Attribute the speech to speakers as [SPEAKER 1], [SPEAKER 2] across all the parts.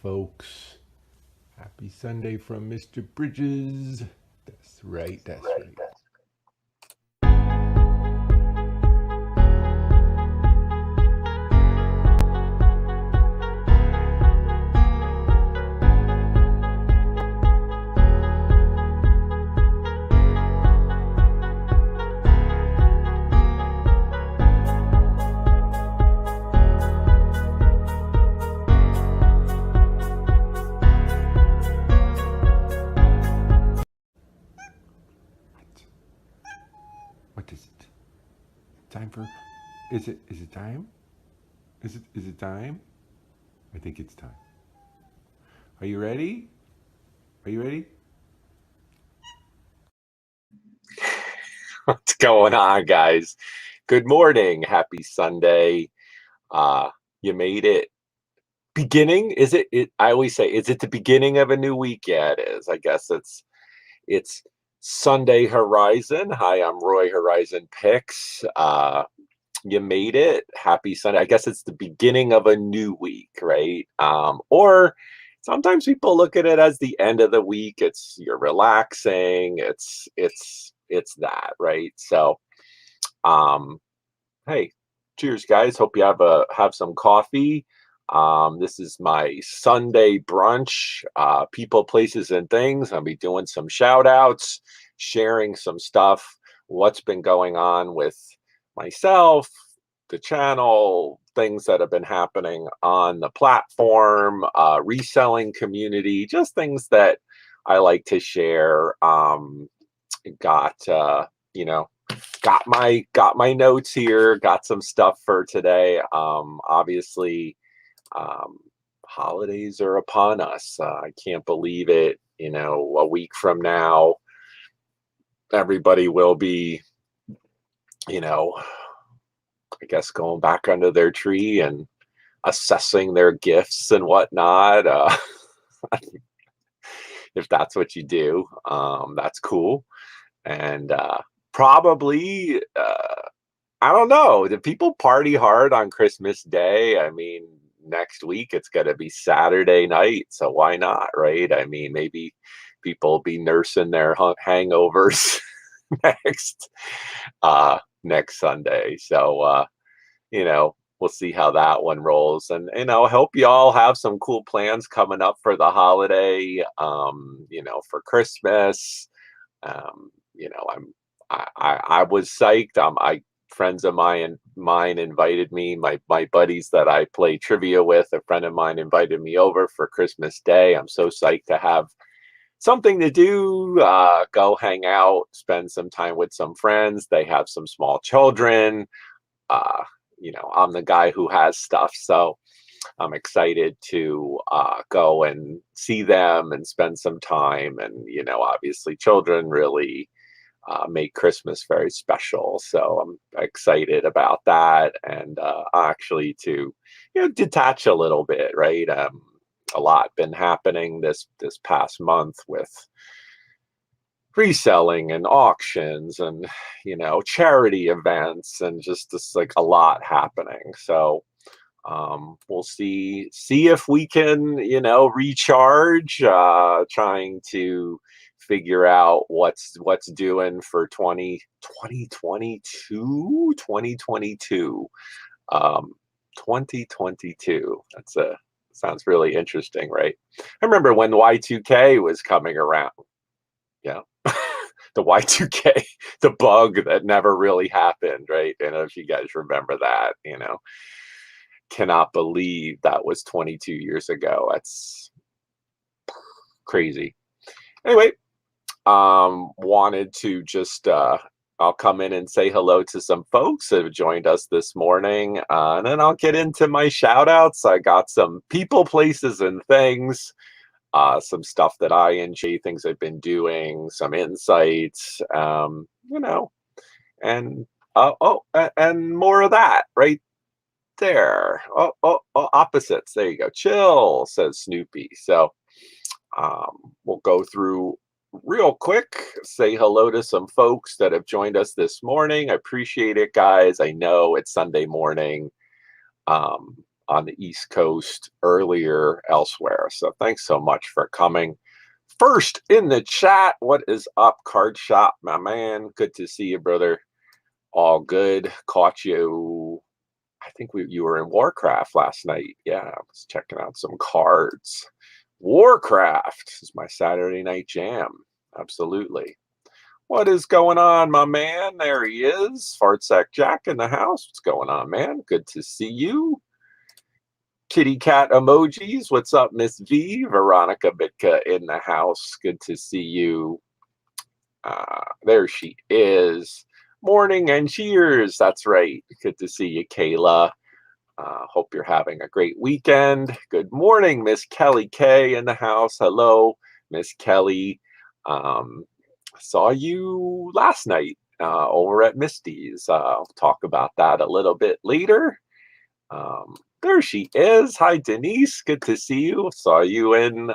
[SPEAKER 1] folks. Happy Sunday from Mr. Bridges. That's right, that's right. What is it? Time for is it time? Is it time? I think it's time. Are you ready? Are you ready?
[SPEAKER 2] What's going on, guys? Good morning. Happy Sunday. You made it. Beginning? Is it? I always say, is it the beginning of a new week? Yeah, it is. I guess it's Sunday Horizon. Hi, I'm Roy Horizon Picks. You made it. Happy Sunday. I guess it's the beginning of a new week, right? Or sometimes people look at it as the end of the week. You're relaxing. It's that, right? So hey, cheers, guys. Hope you have some coffee. This is my Sunday brunch. People, places, and things. I'll be doing some shout outs, sharing some stuff, what's been going on with myself, the channel, things that have been happening on the platform, reselling community, just things that I like to share. Got you know got my notes here, got some stuff for today. Obviously, holidays are upon us. I can't believe it. A week from now, everybody will be, I guess, going back under their tree and assessing their gifts and whatnot. If that's what you do, that's cool. And probably, I don't know. Do people party hard on Christmas Day? I mean, next week it's going to be Saturday night, so why not, right? I mean, maybe people will be nursing their hangovers next next Sunday. So we'll see how that one rolls. And I hope you all have some cool plans coming up for the holiday. For Christmas. Um, I was psyched. Friends of mine invited me. My buddies that I play trivia with, a friend of mine invited me over for Christmas Day. I'm so psyched to have something to do. Go hang out, spend some time with some friends. They have some small children. I'm the guy who has stuff, so I'm excited to go and see them and spend some time. And obviously, children really make Christmas very special. So I'm excited about that, and actually to detach a little bit, right? A lot been happening this past month with reselling and auctions and charity events, and just like a lot happening. So we'll see if we can recharge, trying to figure out what's doing for 2022. 2022. Sounds really interesting, right? I remember when Y2K was coming around. Yeah. The Y2K, the bug that never really happened, right? I don't know if you guys remember that. Cannot believe that was 22 years ago. That's crazy. Anyway, wanted to just I'll come in and say hello to some folks that have joined us this morning, and then I'll get into my shout outs. I got some people, places, and things, some stuff that I enjoy, things I've been doing, some insights, and and more of that right there. Oh, opposites. There you go. Chill, says Snoopy. So we'll go through real quick, say hello to some folks that have joined us this morning. I appreciate it, guys. I know it's Sunday morning. on the East Coast, earlier elsewhere. So thanks so much for coming. First in the chat, what is up, Card Shop, my man? Good to see you, brother. All good. Caught you. I think you were in Warcraft last night. Yeah, I was checking out some cards. Warcraft is my Saturday night jam. Absolutely. What is going on, my man? There he is. Fartsack Jack in the house. What's going on, man? Good to see you. Kitty cat emojis. What's up, Miss V? Veronica Bitka in the house. Good to see you. There she is. Morning and cheers. That's right. Good to see you, Kayla. Hope you're having a great weekend. Good morning, Miss Kelly K in the house. Hello, Miss Kelly. Saw you last night over at Misty's. I'll talk about that a little bit later. There she is. Hi, Denise. Good to see you. Saw you in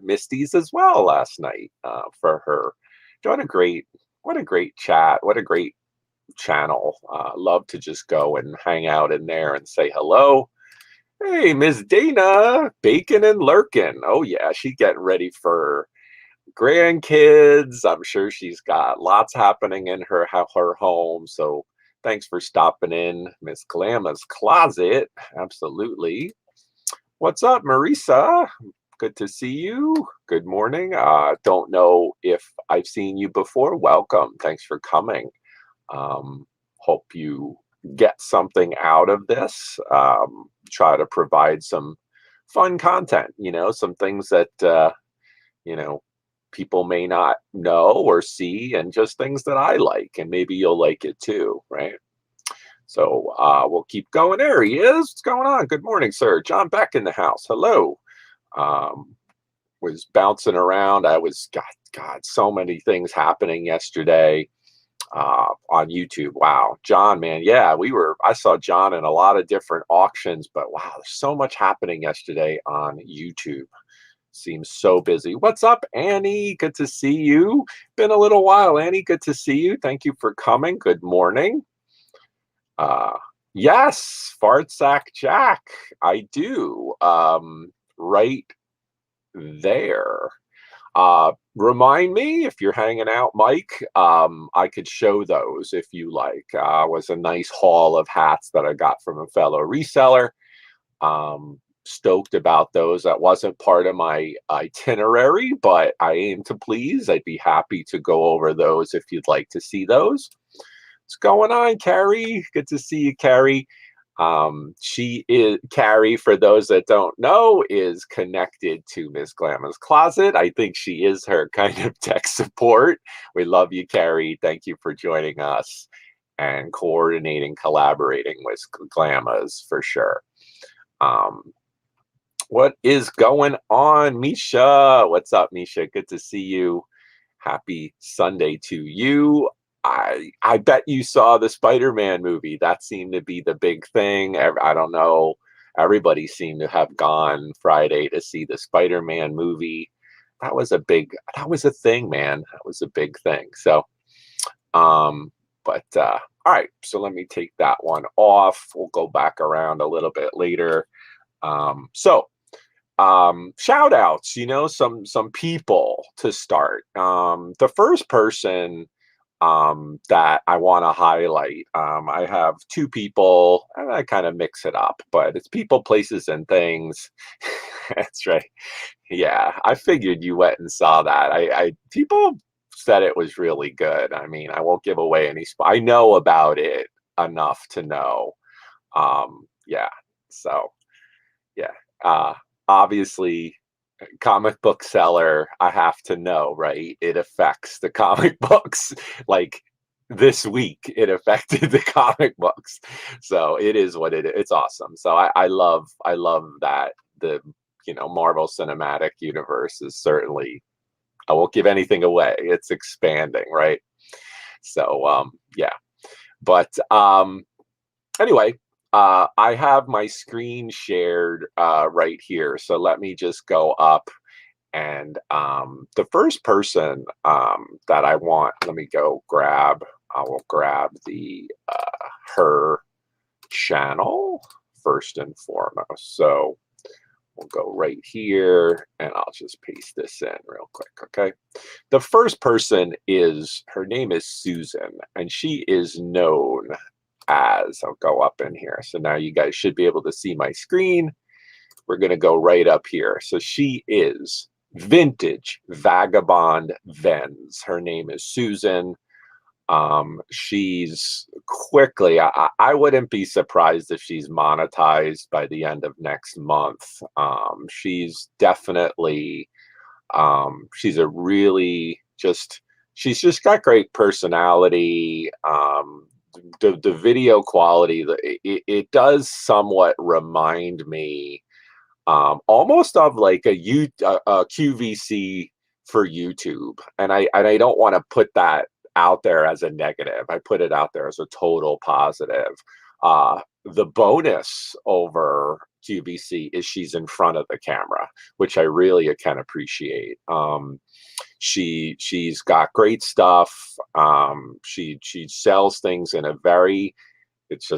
[SPEAKER 2] Misty's as well last night for her. What a great chat. What a great channel. Love to just go and hang out in there and say hello. Hey, Miss Dana, baking and lurking. Oh yeah, she's getting ready for grandkids. I'm sure she's got lots happening in her home. So thanks for stopping in, Miss Glamma's Closet. Absolutely. What's up, Marisa? Good to see you. Good morning. Don't know if I've seen you before. Welcome. Thanks for coming. Hope you get something out of this. Try to provide some fun content, some things that, people may not know or see, and just things that I like, and maybe you'll like it too, right? So we'll keep going. There he is. What's going on? Good morning, sir. John Beck in the house. Hello. Was bouncing around. God, so many things happening yesterday on YouTube. Wow. John, man. Yeah, I saw John in a lot of different auctions, but wow, there's so much happening yesterday on YouTube. Seems so busy. What's up, Annie? Good to see you. Been a little while, Annie. Good to see you. Thank you for coming. Good morning. Yes, Fartsack Jack. I do. Right there. Remind me if you're hanging out, Mike. I could show those if you like. Was a nice haul of hats that I got from a fellow reseller. Stoked about those. That wasn't part of my itinerary, but I aim to please. I'd be happy to go over those if you'd like to see those. What's going on, Carrie? Good to see you, Carrie. Carrie, for those that don't know, is connected to Miss Glamma's Closet. I think she is her kind of tech support. We love you, Carrie. Thank you for joining us and collaborating with Glamma's for sure. What is going on, Misha? What's up, Misha? Good to see you. Happy Sunday to you. I bet you saw the Spider-Man movie. That seemed to be the big thing. I don't know. Everybody seemed to have gone Friday to see the Spider-Man movie. That was a thing, man. That was a big thing. So, all right. So let me take that one off. We'll go back around a little bit later. Shout outs, some people to start. The first person that I want to highlight, I have two people, and I kind of mix it up, but it's people, places, and things. That's right. Yeah, I figured you went and saw that. People said it was really good. I mean, I won't give away any. I know about it enough to know. Yeah. So, yeah. Obviously, comic book seller, I have to know, right? It affects the comic books. Like this week, it affected the comic books. So it is what it is. It's awesome. So I love that the Marvel Cinematic Universe is certainly. I won't give anything away. It's expanding, right? So yeah. But anyway. I have my screen shared right here. So let me just go up, and the first person that I want, let me go grab, I will grab the her channel first and foremost. So we'll go right here and I'll just paste this in real quick. Okay. The first person her name is Susan, and she is known as, I'll go up in here. So now you guys should be able to see my screen. We're going to go right up here. So she is Vintage Vagabond Vens. Her name is Susan. She's quickly, I wouldn't be surprised if she's monetized by the end of next month. She's definitely, she's a really she's just got great personality. The video quality, it does somewhat remind me almost of like a QVC for YouTube. And I don't want to put that out there as a negative. I put it out there as a total positive. The bonus over QVC is she's in front of the camera, which I really can appreciate. She's got great stuff. She sells things in a very, it's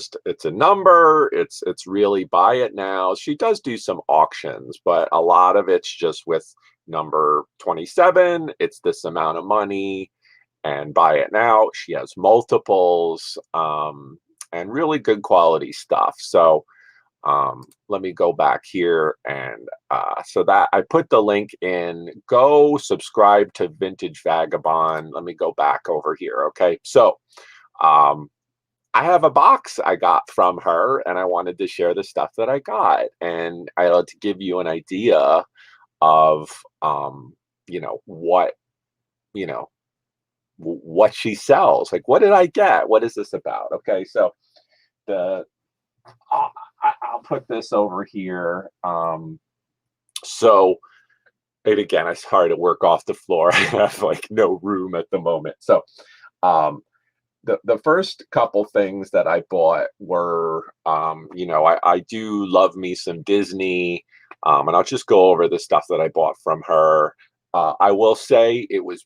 [SPEAKER 2] a number. It's really buy it now. She does do some auctions, but a lot of it's just with number 27. It's this amount of money and buy it now. She has multiples and really good quality stuff. So let me go back here, and so that I put the link in. Go subscribe to Vintage Vagabond. Let me go back over here. Okay, so I have a box I got from her, and I wanted to share the stuff that I got, and I like to give you an idea of what she sells. Like, what did I get? What is this about? Okay, so I'll put this over here. So, and again, it's hard to work off the floor. I have like no room at the moment. So, the first couple things that I bought were, I do love me some Disney, and I'll just go over the stuff that I bought from her. I will say it was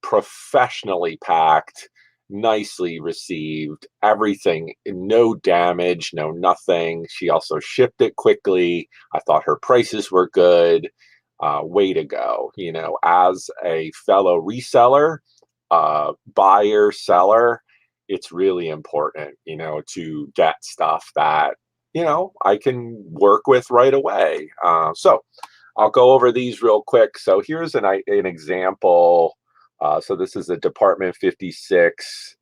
[SPEAKER 2] professionally packed, nicely received, everything, no damage, no nothing. She also shipped it quickly. I thought her prices were good. Way to go. As a fellow reseller, buyer, seller, it's really important, to get stuff that, I can work with right away. So I'll go over these real quick. So here's an example. So this is a Department 56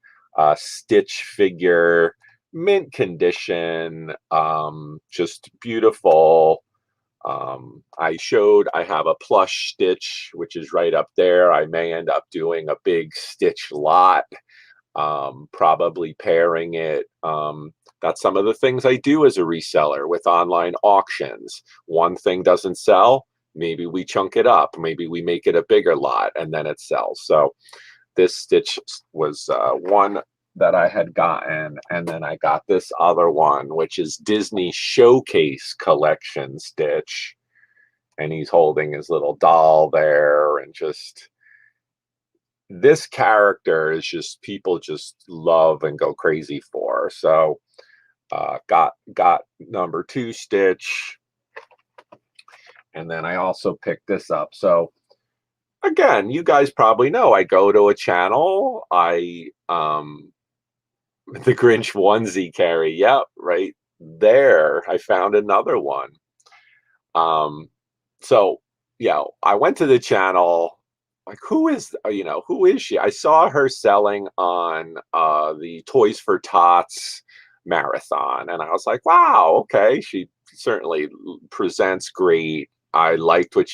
[SPEAKER 2] Stitch figure, mint condition, just beautiful. I have a plush Stitch, which is right up there. I may end up doing a big Stitch lot, probably pairing it. That's some of the things I do as a reseller with online auctions. One thing doesn't sell, maybe we chunk it up, maybe we make it a bigger lot, and then it sells. So this Stitch was one that I had gotten, and then I got this other one, which is Disney Showcase Collection Stitch, and he's holding his little doll there, and just this character is just, people just love and go crazy for. So got number 2 Stitch, and then I also picked this up. So again, you guys probably know I go to a channel, the Grinch onesie carry. Yep, right there. I found another one. So yeah, I went to the channel. Like, who is she? I saw her selling on the Toys for Tots marathon, and I was like, wow, okay, she certainly presents great. I liked what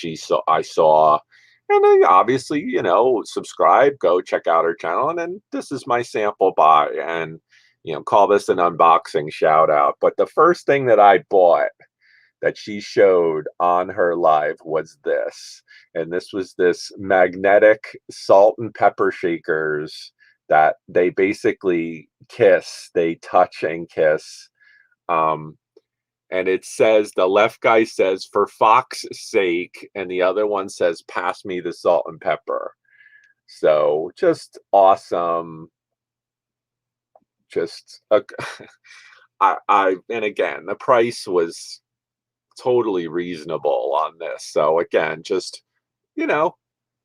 [SPEAKER 2] I saw. And then obviously, subscribe, go check out her channel. And then this is my sample buy, and, call this an unboxing shout out. But the first thing that I bought that she showed on her live was this. And this was this magnetic salt and pepper shakers that they basically kiss, they touch and kiss. And it says, the left guy says, "For Fox's sake," and the other one says, "Pass me the salt and pepper." So just awesome. Just and again, the price was totally reasonable on this. So again, just, you know,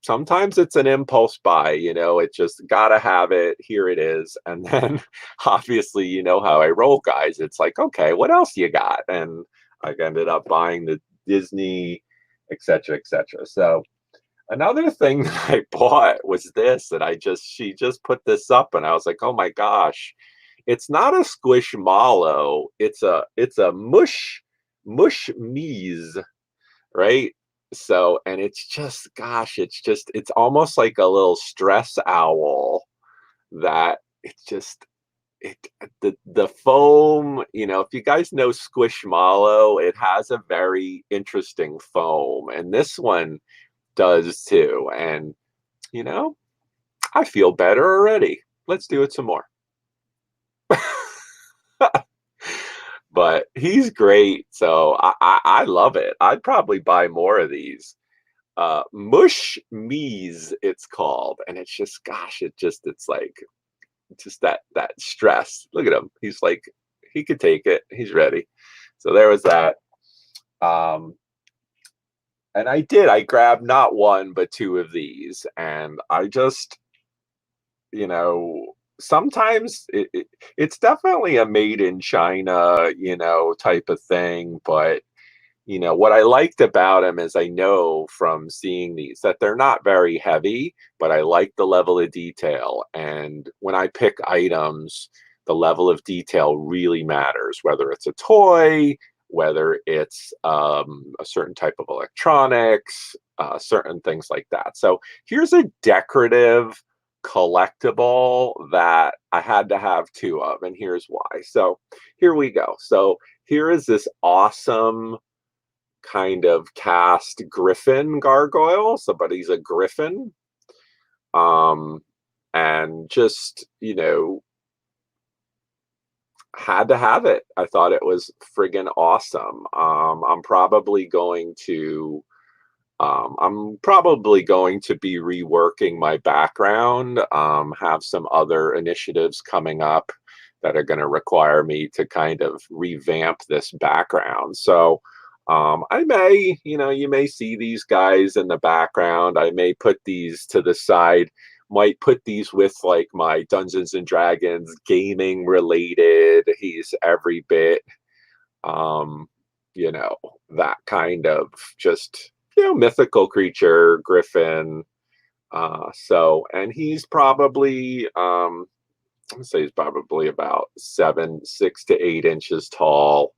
[SPEAKER 2] sometimes it's an impulse buy, it just gotta have it. Here it is. And then obviously, you know how I roll, guys. It's like, okay, what else you got? And I ended up buying the Disney, etc., etc. So another thing that I bought was this, and she just put this up, and I was like, oh my gosh, it's not a squishmallow, it's a mush meese, right? So, and it's just, gosh, it's almost like a little stress owl that it's just, it the foam, if you guys know Squishmallow, it has a very interesting foam, and this one does too. And you know, I feel better already. Let's do it some more. But he's great, so I love it. I'd probably buy more of these. Mush Mees, it's called, and it's just, gosh, it's like just that stress. Look at him. He's like, he could take it. He's ready. So there was that. And I grabbed not one but two of these, and I just, sometimes it's definitely a made in China, type of thing. But what I liked about them is, I know from seeing these that they're not very heavy, but I like the level of detail. And when I pick items, the level of detail really matters, whether it's a toy, whether it's a certain type of electronics, certain things like that. So here's a decorative collectible that I had to have two of, and here's why. So here we go. So here is this awesome kind of cast Griffin Gargoyle. So, but he's a Griffin. And just, had to have it. I thought it was friggin' awesome. I'm probably going to be reworking my background, have some other initiatives coming up that are going to require me to kind of revamp this background. So I may, you may see these guys in the background. I may put these to the side, might put these with like my Dungeons and Dragons gaming related. He's every bit, that kind of just, mythical creature, Griffin. So, and he's probably, let's say he's probably about 6 to 8 inches tall.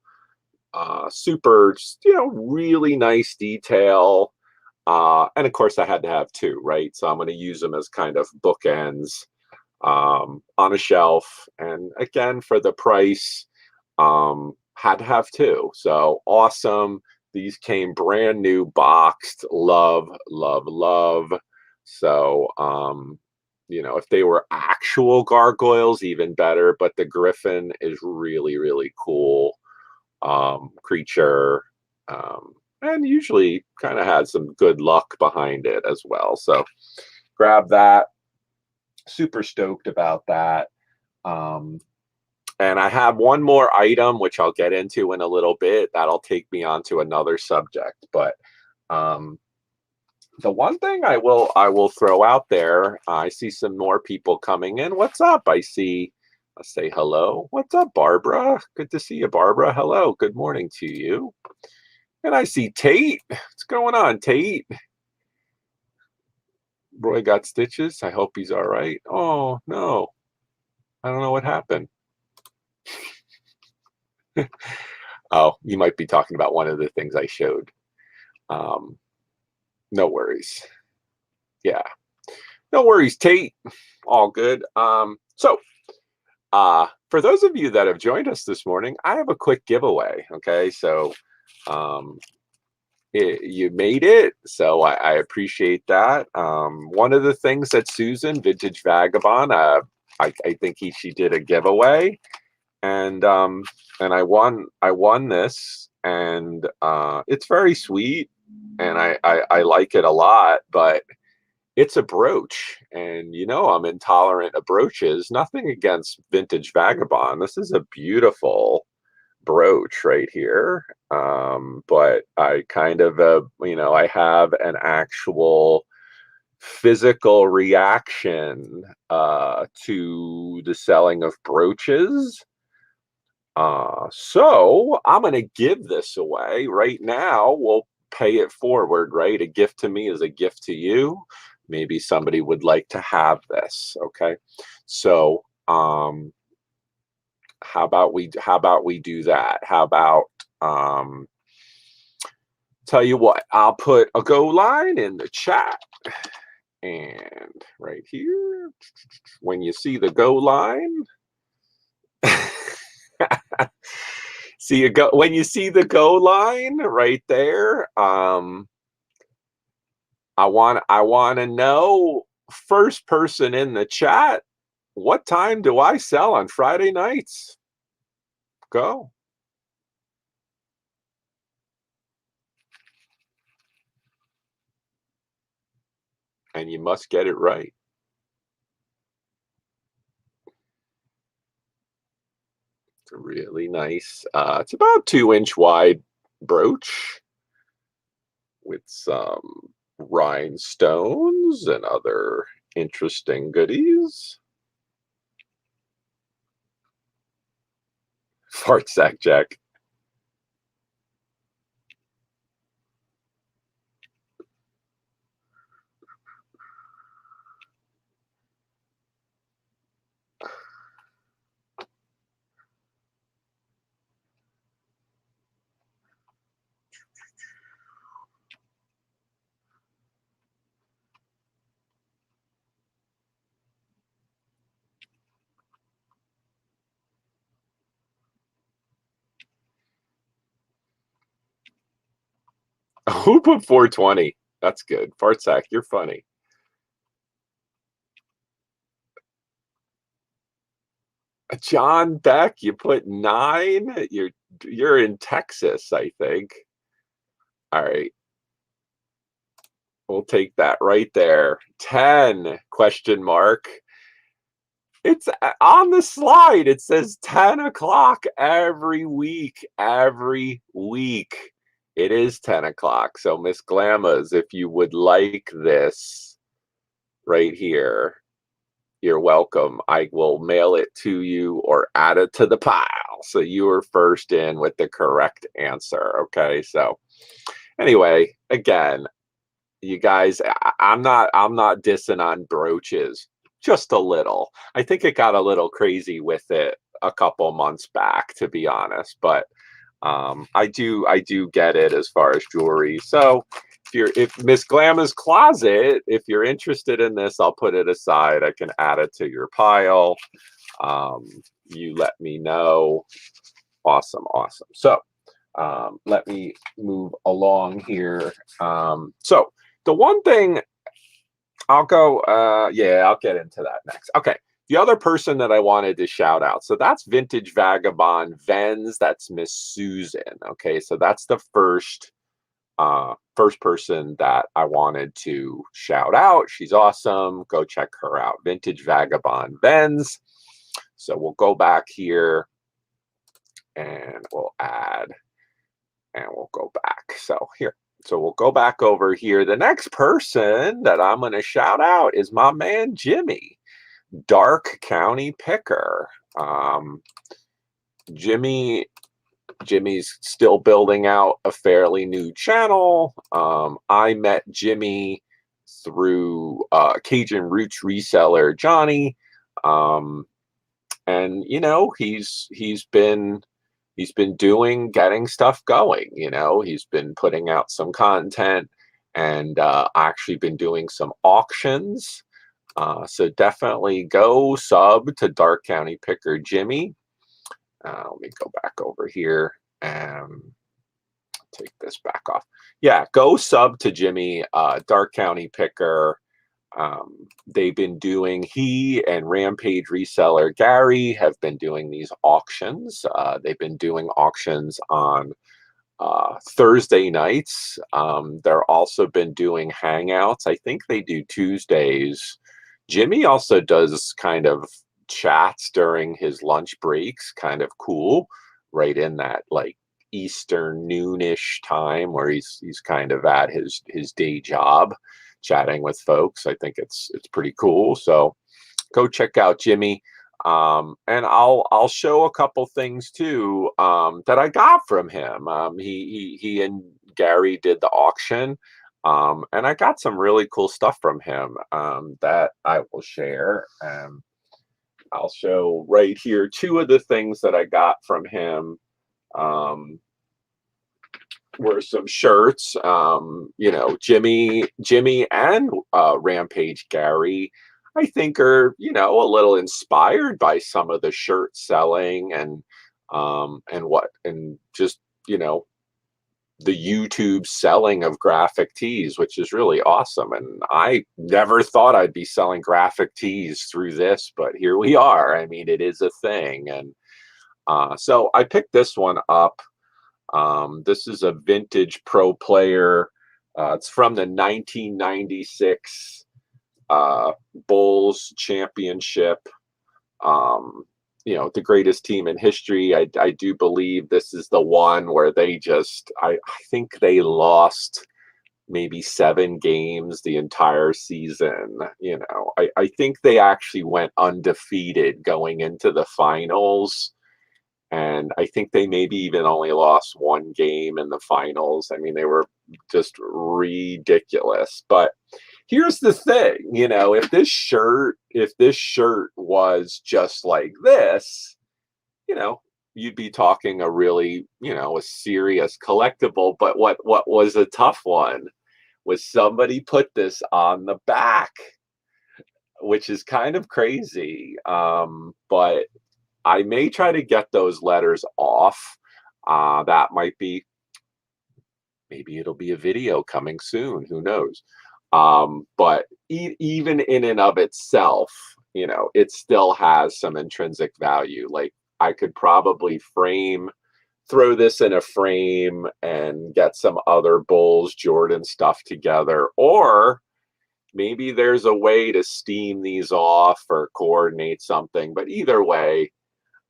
[SPEAKER 2] Super, really nice detail. And of course I had to have two, right? So I'm going to use them as kind of bookends, on a shelf. And again, for the price, had to have two. So awesome. These came brand new boxed. Love, love, love. So, if they were actual gargoyles, even better. But the Griffin is really, really cool creature. And usually kind of has some good luck behind it as well. So grab that. Super stoked about that. And I have one more item, which I'll get into in a little bit. That'll take me on to another subject. But the one thing I will throw out there, I see some more people coming in. What's up? Let's say hello. What's up, Barbara? Good to see you, Barbara. Hello. Good morning to you. And I see Tate. What's going on, Tate? Roy got stitches. I hope he's all right. Oh, no. I don't know what happened. Oh, you might be talking about one of the things I showed. No worries. Yeah. No worries, Tate. All good. So for those of you that have joined us this morning, I have a quick giveaway. Okay. So you made it. So I appreciate that. One of the things that Susan, Vintage Vagabond, I think she did a giveaway. And I won this, and it's very sweet, and I like it a lot. But it's a brooch, and I'm intolerant of brooches. Nothing against vintage vagabond. This is a beautiful brooch right here. But I kind of, I have an actual physical reaction to the selling of brooches. So I'm going to give this away right now. We'll pay it forward, right? A gift to me is a gift to you. Maybe somebody would like to have this. Okay. So, how about we do that? How about, tell you what, I'll put a go line in the chat, and right here, when you see the go line, when you see the go line right there, I want to know, first person in the chat, what time do I sell on Friday nights? Go. And you must get it right. It's a really nice, it's about 2-inch wide brooch with some rhinestones and other interesting goodies. Fart sack Jack. Who put 420? That's good. Fart sack, you're funny. John Beck, you put 9. You're in Texas, I think. All right. We'll take that right there. 10 question mark. It's on the slide. It says 10 o'clock every week. Every week. It is 10 o'clock. So Miss Glamas, if you would like this right here, you're welcome. I will mail it to you or add it to the pile. So you were first in with the correct answer. Okay. So anyway, again, you guys, I'm not dissing on brooches, just a little. I think it got a little crazy with it a couple months back, to be honest, but I do get it as far as jewelry. So if Miss Glamma's closet, if you're interested in this, I'll put it aside. I can add it to your pile. You let me know. Awesome. So let me move along here. So the one thing I'll go, I'll get into that next. Okay. The other person that I wanted to shout out. So that's Vintage Vagabond Vens. That's Miss Susan. Okay. So that's the first person that I wanted to shout out. She's awesome. Go check her out. Vintage Vagabond Vens. So we'll go back here and we'll add, and we'll go back. So here. So we'll go back over here. The next person that I'm going to shout out is my man, Jimmy, Dark County Picker. Jimmy's still building out a fairly new channel. I met Jimmy through Cajun Roots reseller Johnny. And he's been getting stuff going. He's been putting out some content, and actually been doing some auctions. So definitely go sub to Dark County Picker Jimmy. Let me go back over here and take this back off. Yeah, go sub to Jimmy, Dark County Picker. They've been doing, he and Rampage reseller Gary have been doing these auctions. They've been doing auctions on Thursday nights. They're also been doing hangouts. I think they do Tuesdays. Jimmy also does kind of chats during his lunch breaks, kind of cool, right in that like Eastern noonish time where he's kind of at his day job, chatting with folks. I think it's pretty cool. So go check out Jimmy. And I'll show a couple things too that I got from him. He and Gary did the auction, and I got some really cool stuff from him that I will share. I'll show right here two of the things that I got from him. Were some shirts. You know, Jimmy and Rampage Gary, I think, are, you know, a little inspired by some of the shirt selling and just, you know, the YouTube selling of graphic tees, which is really awesome. And I never thought I'd be selling graphic tees through this, but here we are. I mean, it is a thing. And so I picked this one up. This is a vintage Pro Player. It's from the 1996 Bulls championship. You know, the greatest team in history. I do believe this is the one where they just, I think they lost maybe 7 games the entire season. You know, I think they actually went undefeated going into the finals. And I think they maybe even only lost 1 game in the finals. I mean, they were just ridiculous. But here's the thing, you know, if this shirt was just like this, you know, you'd be talking a really, you know, a serious collectible. But what was a tough one was somebody put this on the back, which is kind of crazy. But I may try to get those letters off. That might be, maybe it'll be a video coming soon. Who knows? But even in and of itself, you know, it still has some intrinsic value. Like I could probably throw this in a frame and get some other Bulls Jordan stuff together, or maybe there's a way to steam these off or coordinate something. But either way,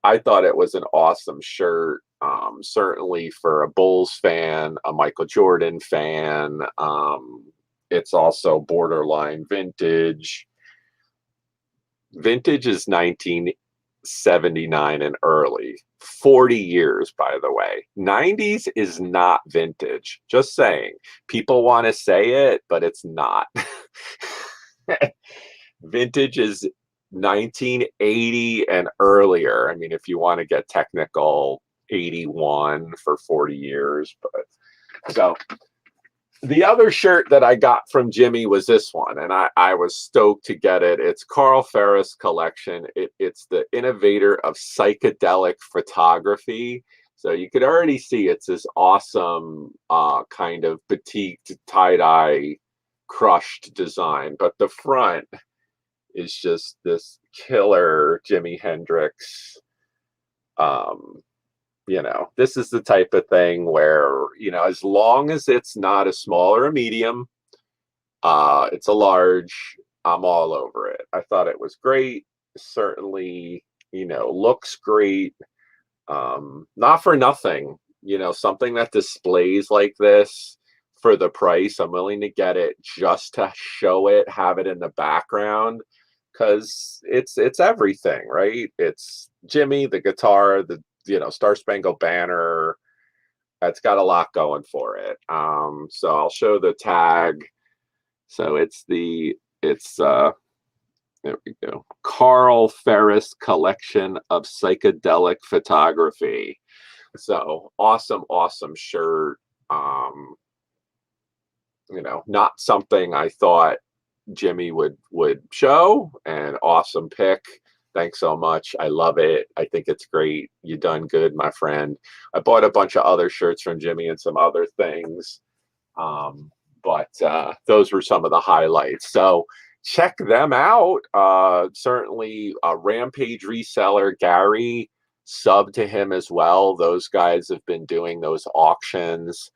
[SPEAKER 2] I thought it was an awesome shirt. Certainly for a Bulls fan, a Michael Jordan fan. It's also borderline vintage. Vintage is 1979 and early. 40 years, by the way. 90s is not vintage. Just saying. People want to say it, but it's not. Vintage is 1980 and earlier. I mean, if you want to get technical, 81 for 40 years. But so the other shirt that I got from Jimmy was this one, and I was stoked to get it. It's Carl Ferris collection. It's the innovator of psychedelic photography. So you could already see it's this awesome kind of batiksed tie-dye crushed design. But the front is just this killer Jimi Hendrix. You know, this is the type of thing where, you know, as long as it's not a small or a medium, it's a large, I'm all over it. I thought it was great. Certainly, you know, looks great. Not for nothing, you know, something that displays like this for the price, I'm willing to get it just to show it, have it in the background, because it's everything, right? It's Jimmy, the guitar, the, you know, Star Spangled Banner. It's got a lot going for it. So I'll show the tag. So there we go. Carl Ferris collection of psychedelic photography. So awesome, awesome shirt. You know, not something I thought Jimmy would show, and awesome pick. Thanks so much. I love it. I think it's great. You done good, my friend. I bought a bunch of other shirts from Jimmy and some other things. But those were some of the highlights. So check them out. Certainly a Rampage reseller, Gary. sub to him as well. Those guys have been doing those auctions.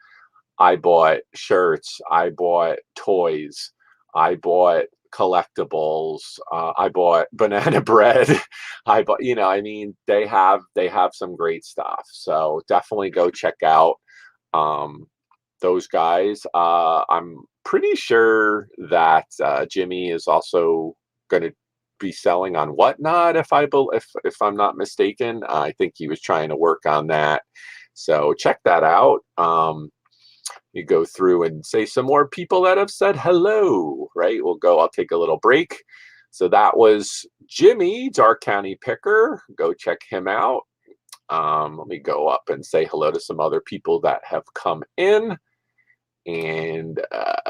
[SPEAKER 2] I bought shirts, I bought toys, I bought collectibles, I bought banana bread. I bought, I mean, they have some great stuff. So definitely go check out those guys. I'm pretty sure that Jimmy is also going to be selling on Whatnot, if I'm not mistaken. I think he was trying to work on that. So check that out. You go through and say some more people that have said hello, right? I'll take a little break. So that was Jimmy, Dark County Picker. Go check him out. Let me go up and say hello to some other people that have come in. And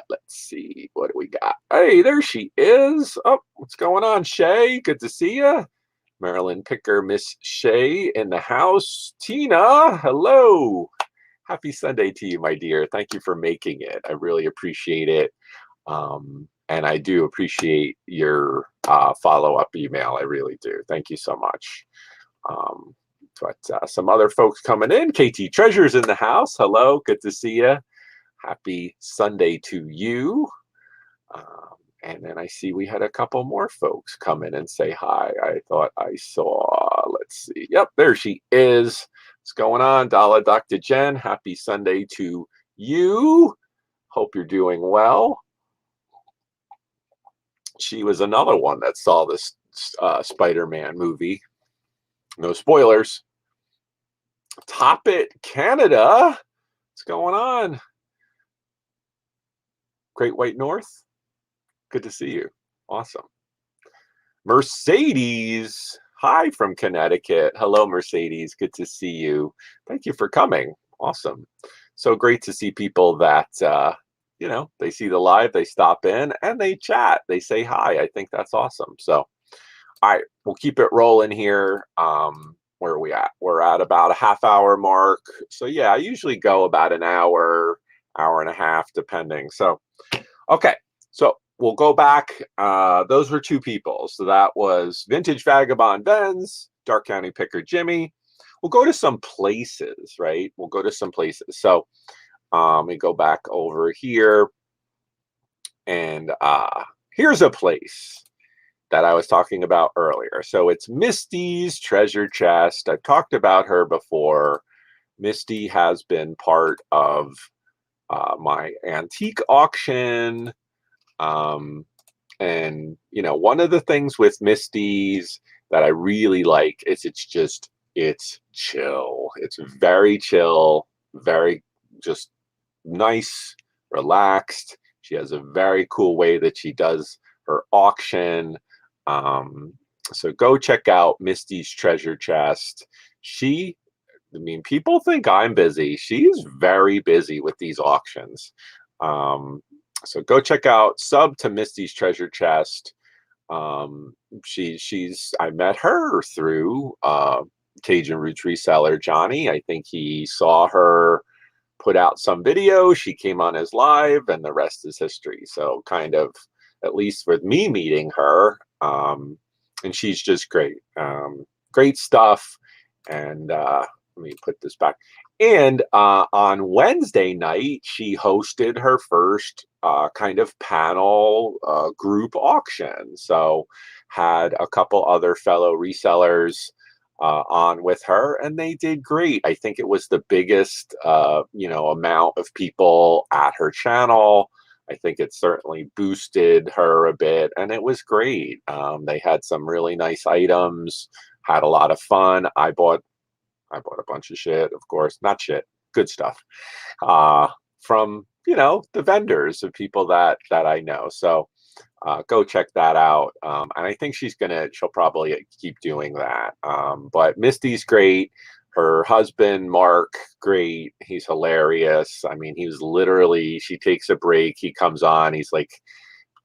[SPEAKER 2] let's see, what do we got? Hey, there she is. Oh, what's going on, Shay? Good to see you. Maryland Picker, Miss Shay in the house. Tina, hello. Happy Sunday to you, my dear. Thank you for making it. I really appreciate it. And I do appreciate your follow-up email. I really do. Thank you so much. But some other folks coming in. KT Treasure's in the house. Hello. Good to see you. Happy Sunday to you. And then I see we had a couple more folks come in and say hi. I thought I saw, let's see. Yep, there she is. What's going on? Dala Dr. Jen, happy Sunday to you. Hope you're doing well. She was another one that saw this Spider-Man movie. No spoilers. Top It Canada. What's going on? Great White North. Good to see you. Awesome. Mercedes. Hi from Connecticut. Hello, Mercedes. Good to see you. Thank you for coming. Awesome. So great to see people that, they see the live, they stop in, and they chat. They say hi. I think that's awesome. So, all right, we'll keep it rolling here. Where are we at? We're at about a half-hour mark. So, yeah, I usually go about an hour, hour and a half, depending. So, okay. So, we'll go back. Those were two people. So that was Vintage Vagabond Benz, Dark County Picker Jimmy. We'll go to some places, right? We'll go to some places. So we go back over here. And here's a place that I was talking about earlier. So it's Misty's Treasure Chest. I've talked about her before. Misty has been part of my antique auction. And one of the things with Misty's that I really like is it's chill. It's very chill, very just nice, relaxed. She has a very cool way that she does her auction. So go check out Misty's Treasure Chest. People think I'm busy. She's very busy with these auctions. So go check out sub to Misty's Treasure Chest. I met her through Cajun Roots reseller Johnny. I think he saw her put out some video. She came on his live, and the rest is history. So kind of, at least with me meeting her, and she's just great. Great stuff. And let me put this back. And on Wednesday night, she hosted her first kind of panel group auction. So had a couple other fellow resellers on with her, and they did great. I think it was the biggest, amount of people at her channel. I think it certainly boosted her a bit, and it was great. They had some really nice items, had a lot of fun. I bought a bunch of shit, of course, not shit, good stuff, from, the vendors of people that I know. So go check that out. And I think she'll probably keep doing that. But Misty's great. Her husband, Mark, great. He's hilarious. I mean, she takes a break. He comes on, he's like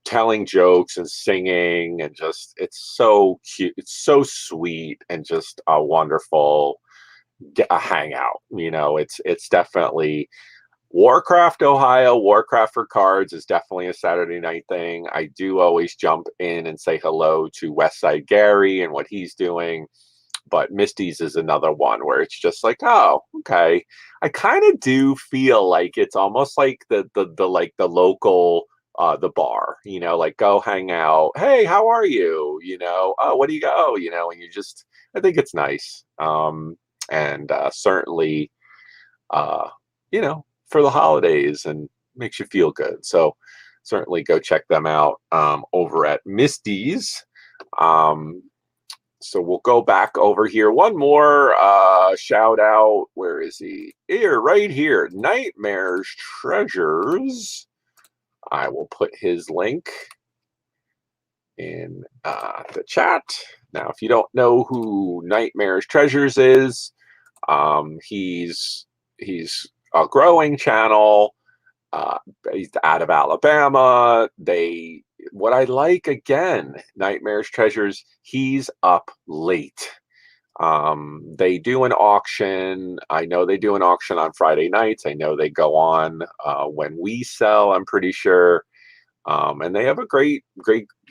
[SPEAKER 2] telling jokes and singing, and just, it's so cute. It's so sweet, and just a wonderful a hangout. It's definitely Warcraft, Ohio. Warcraft for cards is definitely a Saturday night thing. I do always jump in and say hello to Westside Gary and what he's doing. but Misty's is another one where it's just like, oh, okay. I kind of do feel like it's almost like the local the bar, like go hang out. Hey, how are you? Oh, what do you go? And you just, I think it's nice. And certainly, uh, for the holidays and makes you feel good. So certainly go check them out over at Misty's. Um, so we'll go back over here. One more shout out. Where is he? Here, right here. Nightmare's Treasures. I will put his link in the chat. Now, if you don't know who Nightmare's Treasures is, he's a growing channel. Based out of Alabama. What I like, again, Nightmare's Treasures, he's up late. They do an auction. I know they do an auction on Friday nights. I know they go on when we sell, I'm pretty sure. And they have a great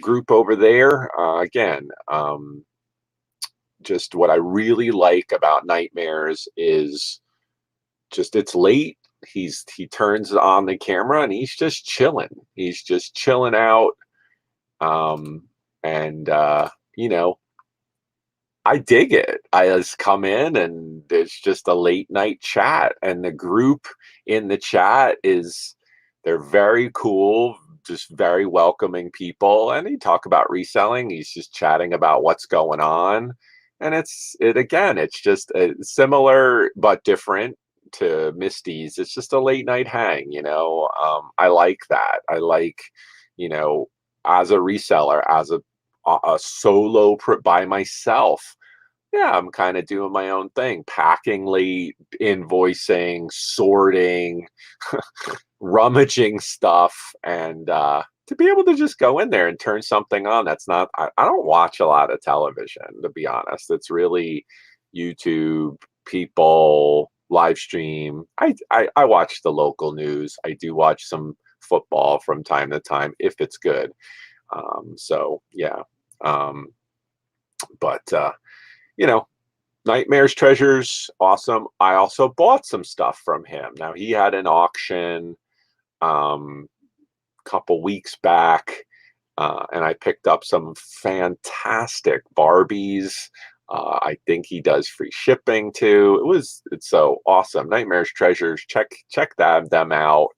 [SPEAKER 2] group over there. Again, just what I really like about Nightmares is just it's late. He turns on the camera and he's just chilling. He's just chilling out. And I dig it. I just come in and there's just a late night chat, and the group in the chat they're very cool, just very welcoming people. And he talk about reselling. He's just chatting about what's going on. And it's just similar but different to Misty's. It's just a late night hang, I like that. I like, as a reseller, as a solo by myself, yeah, I'm kind of doing my own thing, packing late, invoicing, sorting, rummaging stuff, and to be able to just go in there and turn something on. That's not, I don't watch a lot of television, to be honest. It's really YouTube, people, live stream. I watch the local news. I do watch some football from time to time if it's good. So yeah. But Nightmare's Treasures, awesome. I also bought some stuff from him. Now, he had an auction couple weeks back, and I picked up some fantastic Barbies. I think he does free shipping too. It's so awesome. Nightmare's Treasures, check them out.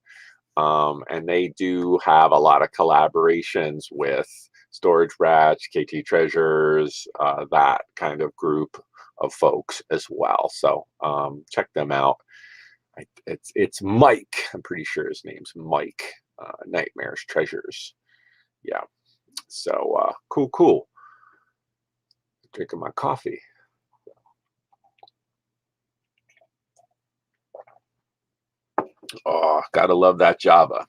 [SPEAKER 2] And they do have a lot of collaborations with Storage Rats, KT Treasures, that kind of group of folks as well. So check them out. It's Mike. I'm pretty sure his name's Mike. Nightmare's Treasures. Yeah. So cool. Drinking my coffee. Oh, gotta love that Java.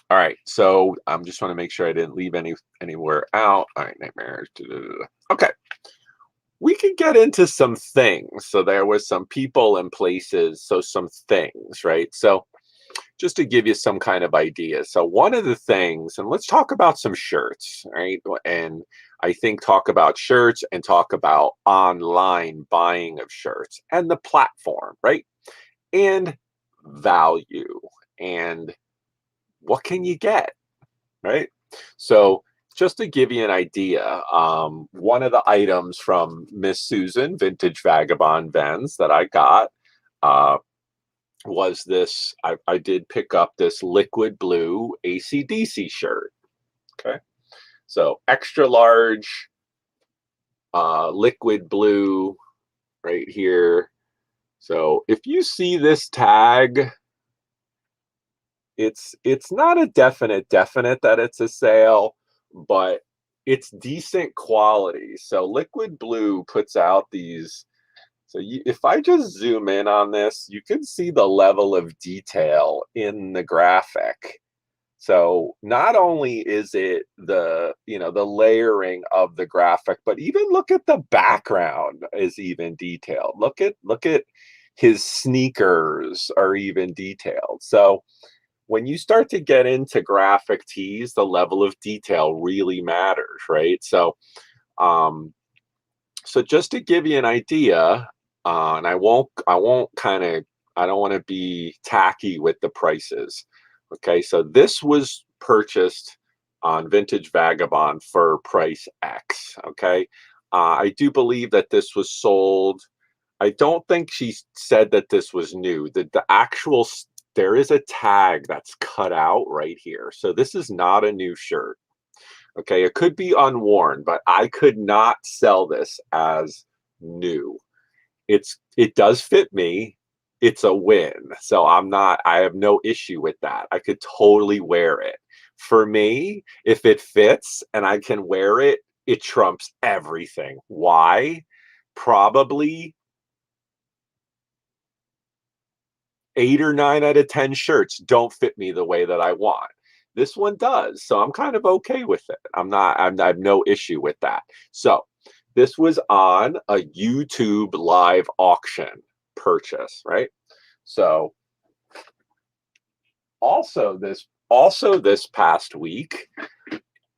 [SPEAKER 2] All right, so I'm just want to make sure I didn't leave anywhere out. All right, Nightmares. Okay, we could get into some things. So there was some people and places, so some things, right? So just to give you some kind of idea. So one of the things, and let's talk about some shirts, right? And I think talk about shirts and talk about online buying of shirts and the platform, right? And value and what can you get, right? So just to give you an idea, one of the items from Miss Susan Vintage Vagabond Vens that I got was this. I did pick up this liquid blue AC/DC shirt. Okay, so extra large liquid blue right here. So if you see this tag, it's not a definite that it's a sale, but it's decent quality. So Liquid Blue puts out these. So if I just zoom in on this, you can see the level of detail in the graphic. So not only is it the layering of the graphic, but even look at the background is even detailed. Look at his sneakers are even detailed. So when you start to get into graphic tees, the level of detail really matters, right? So So just to give you an idea, and I won't I don't want to be tacky with the prices. Okay, so this was purchased on Vintage Vagabond for price X. Okay, I do believe that this was sold. I don't think she said that this was new. There is a tag that's cut out right here. So this is not a new shirt. Okay, it could be unworn, but I could not sell this as new. It does fit me. It's a win. So I have no issue with that. I could totally wear it. For me, if it fits and I can wear it, it trumps everything. Why? Probably 8 or 9 out of 10 shirts don't fit me the way that I want. This one does, so I'm kind of okay with it. I have no issue with that. So this was on a YouTube live auction purchase, right? So also this past week,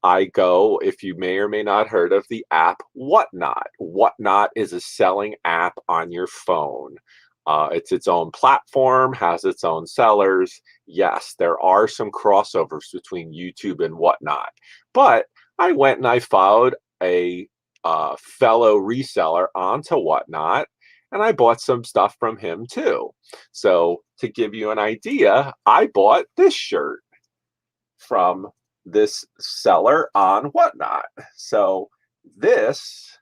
[SPEAKER 2] if you may or may not heard of the app Whatnot. Whatnot is a selling app on your phone. It's its own platform, has its own sellers. Yes, there are some crossovers between YouTube and Whatnot, but I went and I followed a fellow reseller onto Whatnot, and I bought some stuff from him too. So to give you an idea, I bought this shirt from this seller on Whatnot. So this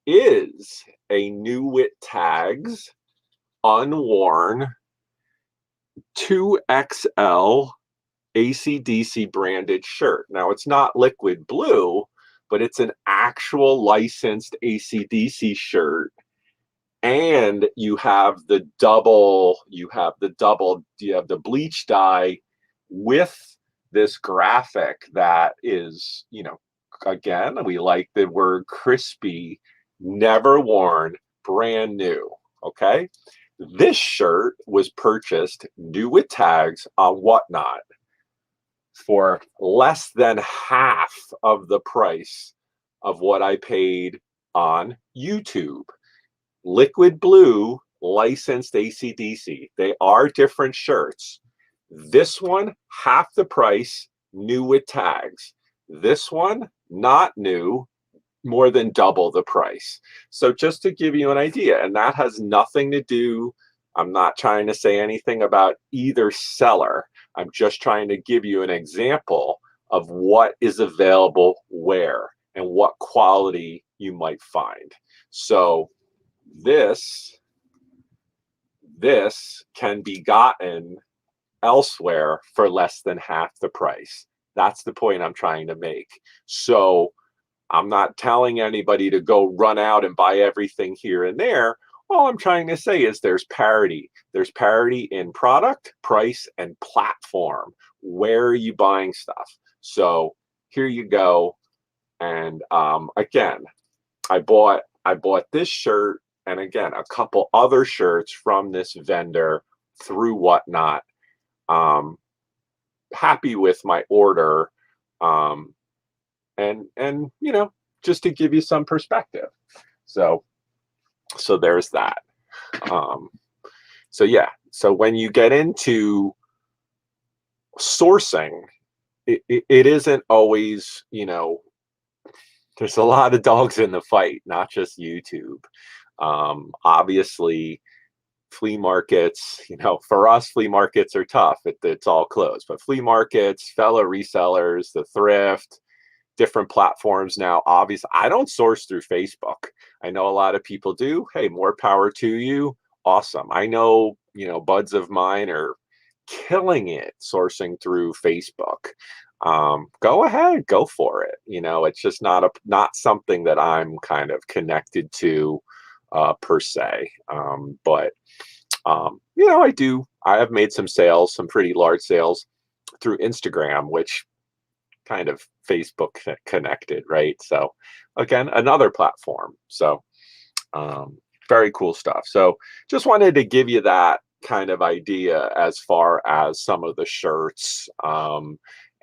[SPEAKER 2] is a New Wit Tags unworn 2XL AC/DC branded shirt. Now it's not liquid blue, but it's an actual licensed AC/DC shirt. And you have the bleach dye with this graphic that is, again, we like the word crispy, never worn, brand new. Okay. This shirt was purchased new with tags on Whatnot for less than half of the price of what I paid on YouTube. Liquid blue, licensed AC/DC. They are different shirts. This one, half the price, new with tags. This one, not new, more than double the price. So just to give you an idea, and that has nothing to do, I'm not trying to say anything about either seller. I'm just trying to give you an example of what is available where and what quality you might find. So this can be gotten elsewhere for less than half the price. That's the point I'm trying to make. So I'm not telling anybody to go run out and buy everything here and there. All I'm trying to say is there's parity. There's parity in product, price, and platform. Where are you buying stuff? So here you go. And again, I bought this shirt and again a couple other shirts from this vendor through Whatnot. Happy with my order. And just to give you some perspective. So there's that. So yeah, so when you get into sourcing, it isn't always, there's a lot of dogs in the fight, not just YouTube. Obviously flea markets, for us, flea markets are tough. It's all closed, but flea markets, fellow resellers, the thrift, different platforms now. Obviously, I don't source through Facebook. I know a lot of people do. Hey, more power to you. Awesome. I know, buds of mine are killing it sourcing through Facebook. Go ahead, go for it. It's just not something that I'm kind of connected to per se. But I have made some sales, some pretty large sales through Instagram, which kind of Facebook connected, right? So again, another platform. So very cool stuff. So just wanted to give you that kind of idea as far as some of the shirts,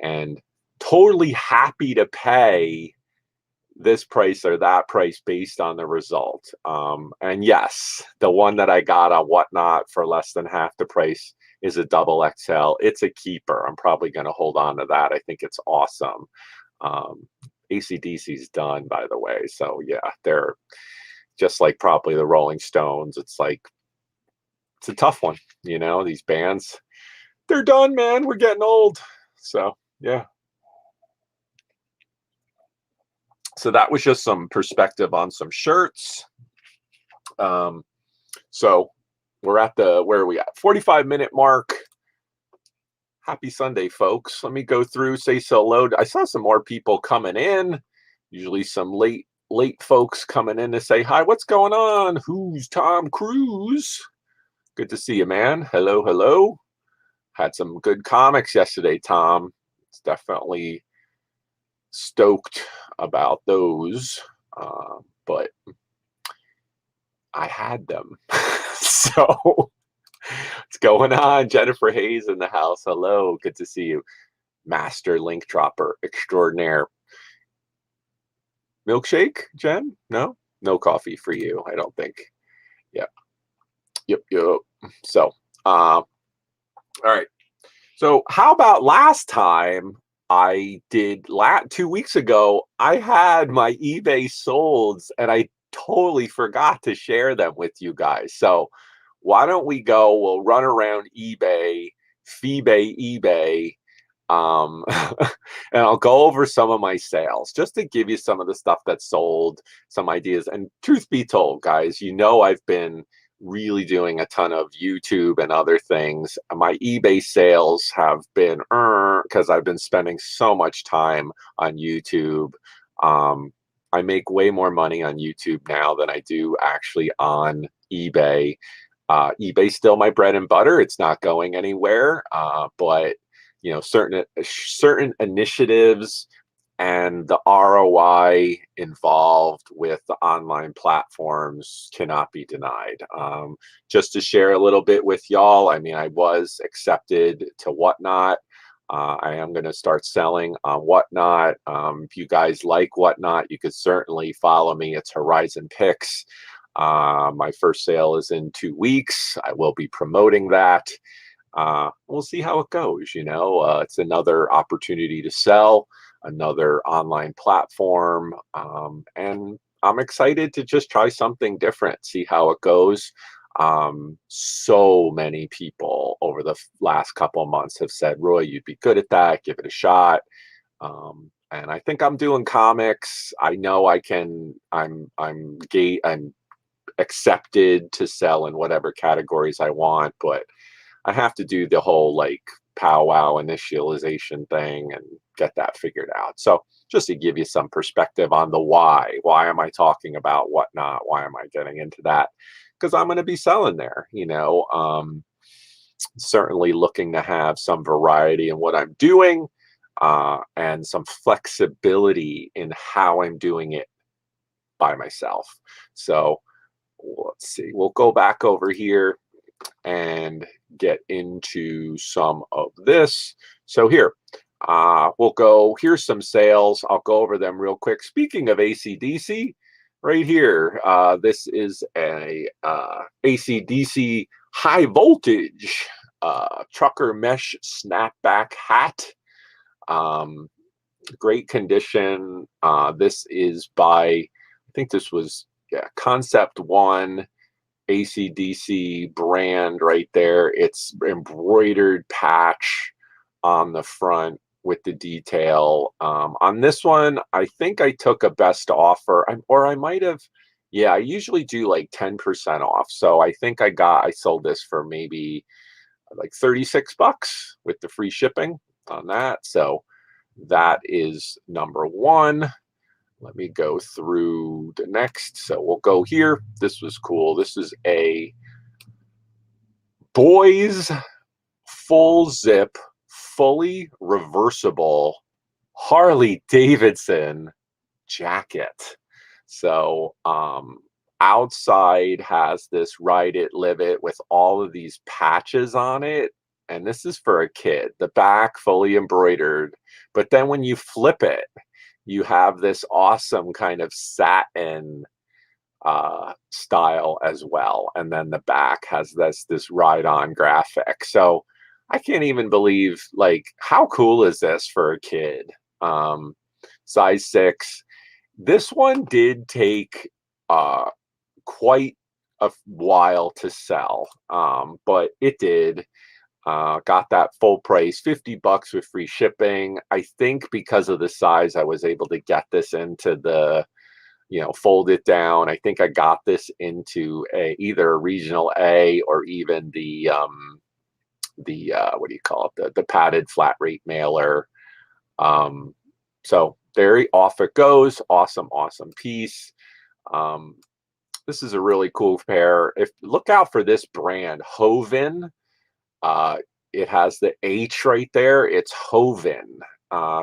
[SPEAKER 2] and totally happy to pay this price or that price based on the result. And yes, the one that I got on Whatnot for less than half the price is a double XL. It's a keeper. I'm probably going to hold on to that. I think it's awesome. AC/DC's done, by the way. So yeah, they're just like probably the Rolling Stones. It's like, it's a tough one. You know, these bands, they're done, man. We're getting old. So yeah. So that was just some perspective on some shirts. So we're at the, where are we at? 45-minute mark. Happy Sunday, folks. Let me go through, say hello. I saw some more people coming in. Usually some late folks coming in to say hi. What's going on? Who's Tom Cruise? Good to see you, man. Hello, hello. Had some good comics yesterday, Tom. It's definitely stoked about those, but I had them. So what's going on? Jennifer Hayes in the house. Hello, good to see you. Master link dropper extraordinaire. Milkshake, Jen? No coffee for you, I don't think. Yep. So all right, so how about last time I did 2 weeks ago, I had my eBay solds and I totally forgot to share them with you guys. So why don't we go, we'll run around eBay, eBay, and I'll go over some of my sales just to give you some of the stuff that's sold, some ideas. And truth be told, guys, you know, I've been really doing a ton of YouTube and other things. My eBay sales have been because I've been spending so much time on YouTube. I make way more money on YouTube now than I do actually on eBay. eBay's still my bread and butter. It's not going anywhere. But you know, certain initiatives and the ROI involved with the online platforms cannot be denied. Just to share a little bit with y'all, I mean, I was accepted to Whatnot. I am going to start selling on Whatnot. If you guys like Whatnot, you could certainly follow me. It's horizonpicks. My first sale is in 2 weeks. I will be promoting that. We'll see how it goes. You know, it's another opportunity to sell, another online platform, and I'm excited to just try something different, see how it goes. So many people over the last couple of months have said, Roy, you'd be good at that, give it a shot. And I think I'm doing comics. I know I can. I'm accepted to sell in whatever categories I want, but I have to do the whole like powwow initialization thing and get that figured out. So just to give you some perspective on the why am I talking about Whatnot? Why am I getting into that? Because I'm going to be selling there, you know, certainly looking to have some variety in what I'm doing, and some flexibility in how I'm doing it by myself. So let's see, we'll go back over here and get into some of this. So here, we'll go, here's some sales. I'll go over them real quick. Speaking of AC/DC, right here, this is a AC/DC high voltage trucker mesh snapback hat. Great condition. This is by, I think this was, yeah, Concept One. AC/DC brand right there. It's embroidered patch on the front with the detail. On this one, I think I took a best offer, or I might have, yeah, I usually do like 10% off. So I think I sold this for maybe like 36 bucks with the free shipping on that. So that is number one. Let me go through the next. So we'll go here. This was cool. This is a boys full zip, fully reversible Harley Davidson jacket. So outside has this Ride It, Live It with all of these patches on it. And this is for a kid. The back fully embroidered. But then when you flip it, you have this awesome kind of satin style as well, and then the back has this ride-on graphic. So I can't even believe, like, how cool is this for a kid? Size 6. This one did take quite a while to sell, but it did. Got that full price, $50 with free shipping. I think because of the size, I was able to get this into the, fold it down. I think I got this into either a regional A or even the what do you call it? The padded flat rate mailer. So there off it goes. Awesome piece. This is a really cool pair. Look out for this brand, Hoven. It has the H right there. It's Hoven.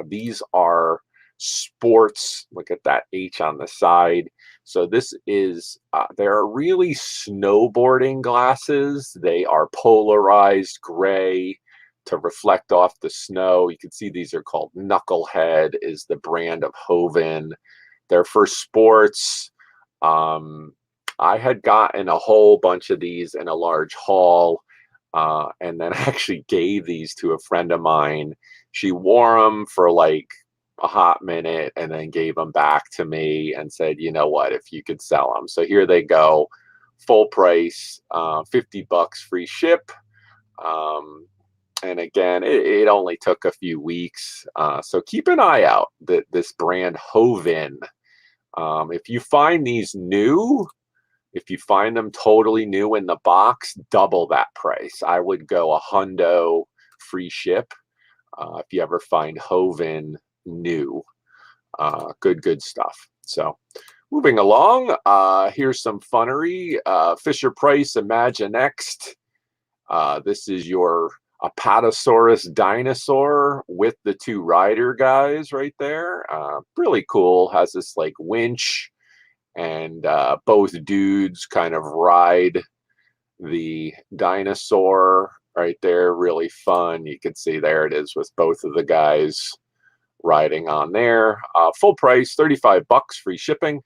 [SPEAKER 2] These are sports. Look at that H on the side. So this is, they're really snowboarding glasses. They are polarized gray to reflect off the snow. You can see these are called Knucklehead, is the brand of Hoven. They're for sports. I had gotten a whole bunch of these in a large haul. And then I actually gave these to a friend of mine. She wore them for like a hot minute and then gave them back to me and said, you know what, if you could sell them. So here they go, full price, $50 free ship. And again, it only took a few weeks. So keep an eye out, this brand Hoven. If you find these new, if you find them totally new in the box, double that price. I would go $100 free ship if you ever find Hoven new. Good stuff. So moving along, here's some funnery. Fisher-Price Imaginext. This is your Apatosaurus Dinosaur with the 2 rider guys right there. Really cool. Has this like winch, and both dudes kind of ride the dinosaur right there. Really fun. You can see there it is with both of the guys riding on there. Full price, $35, free shipping.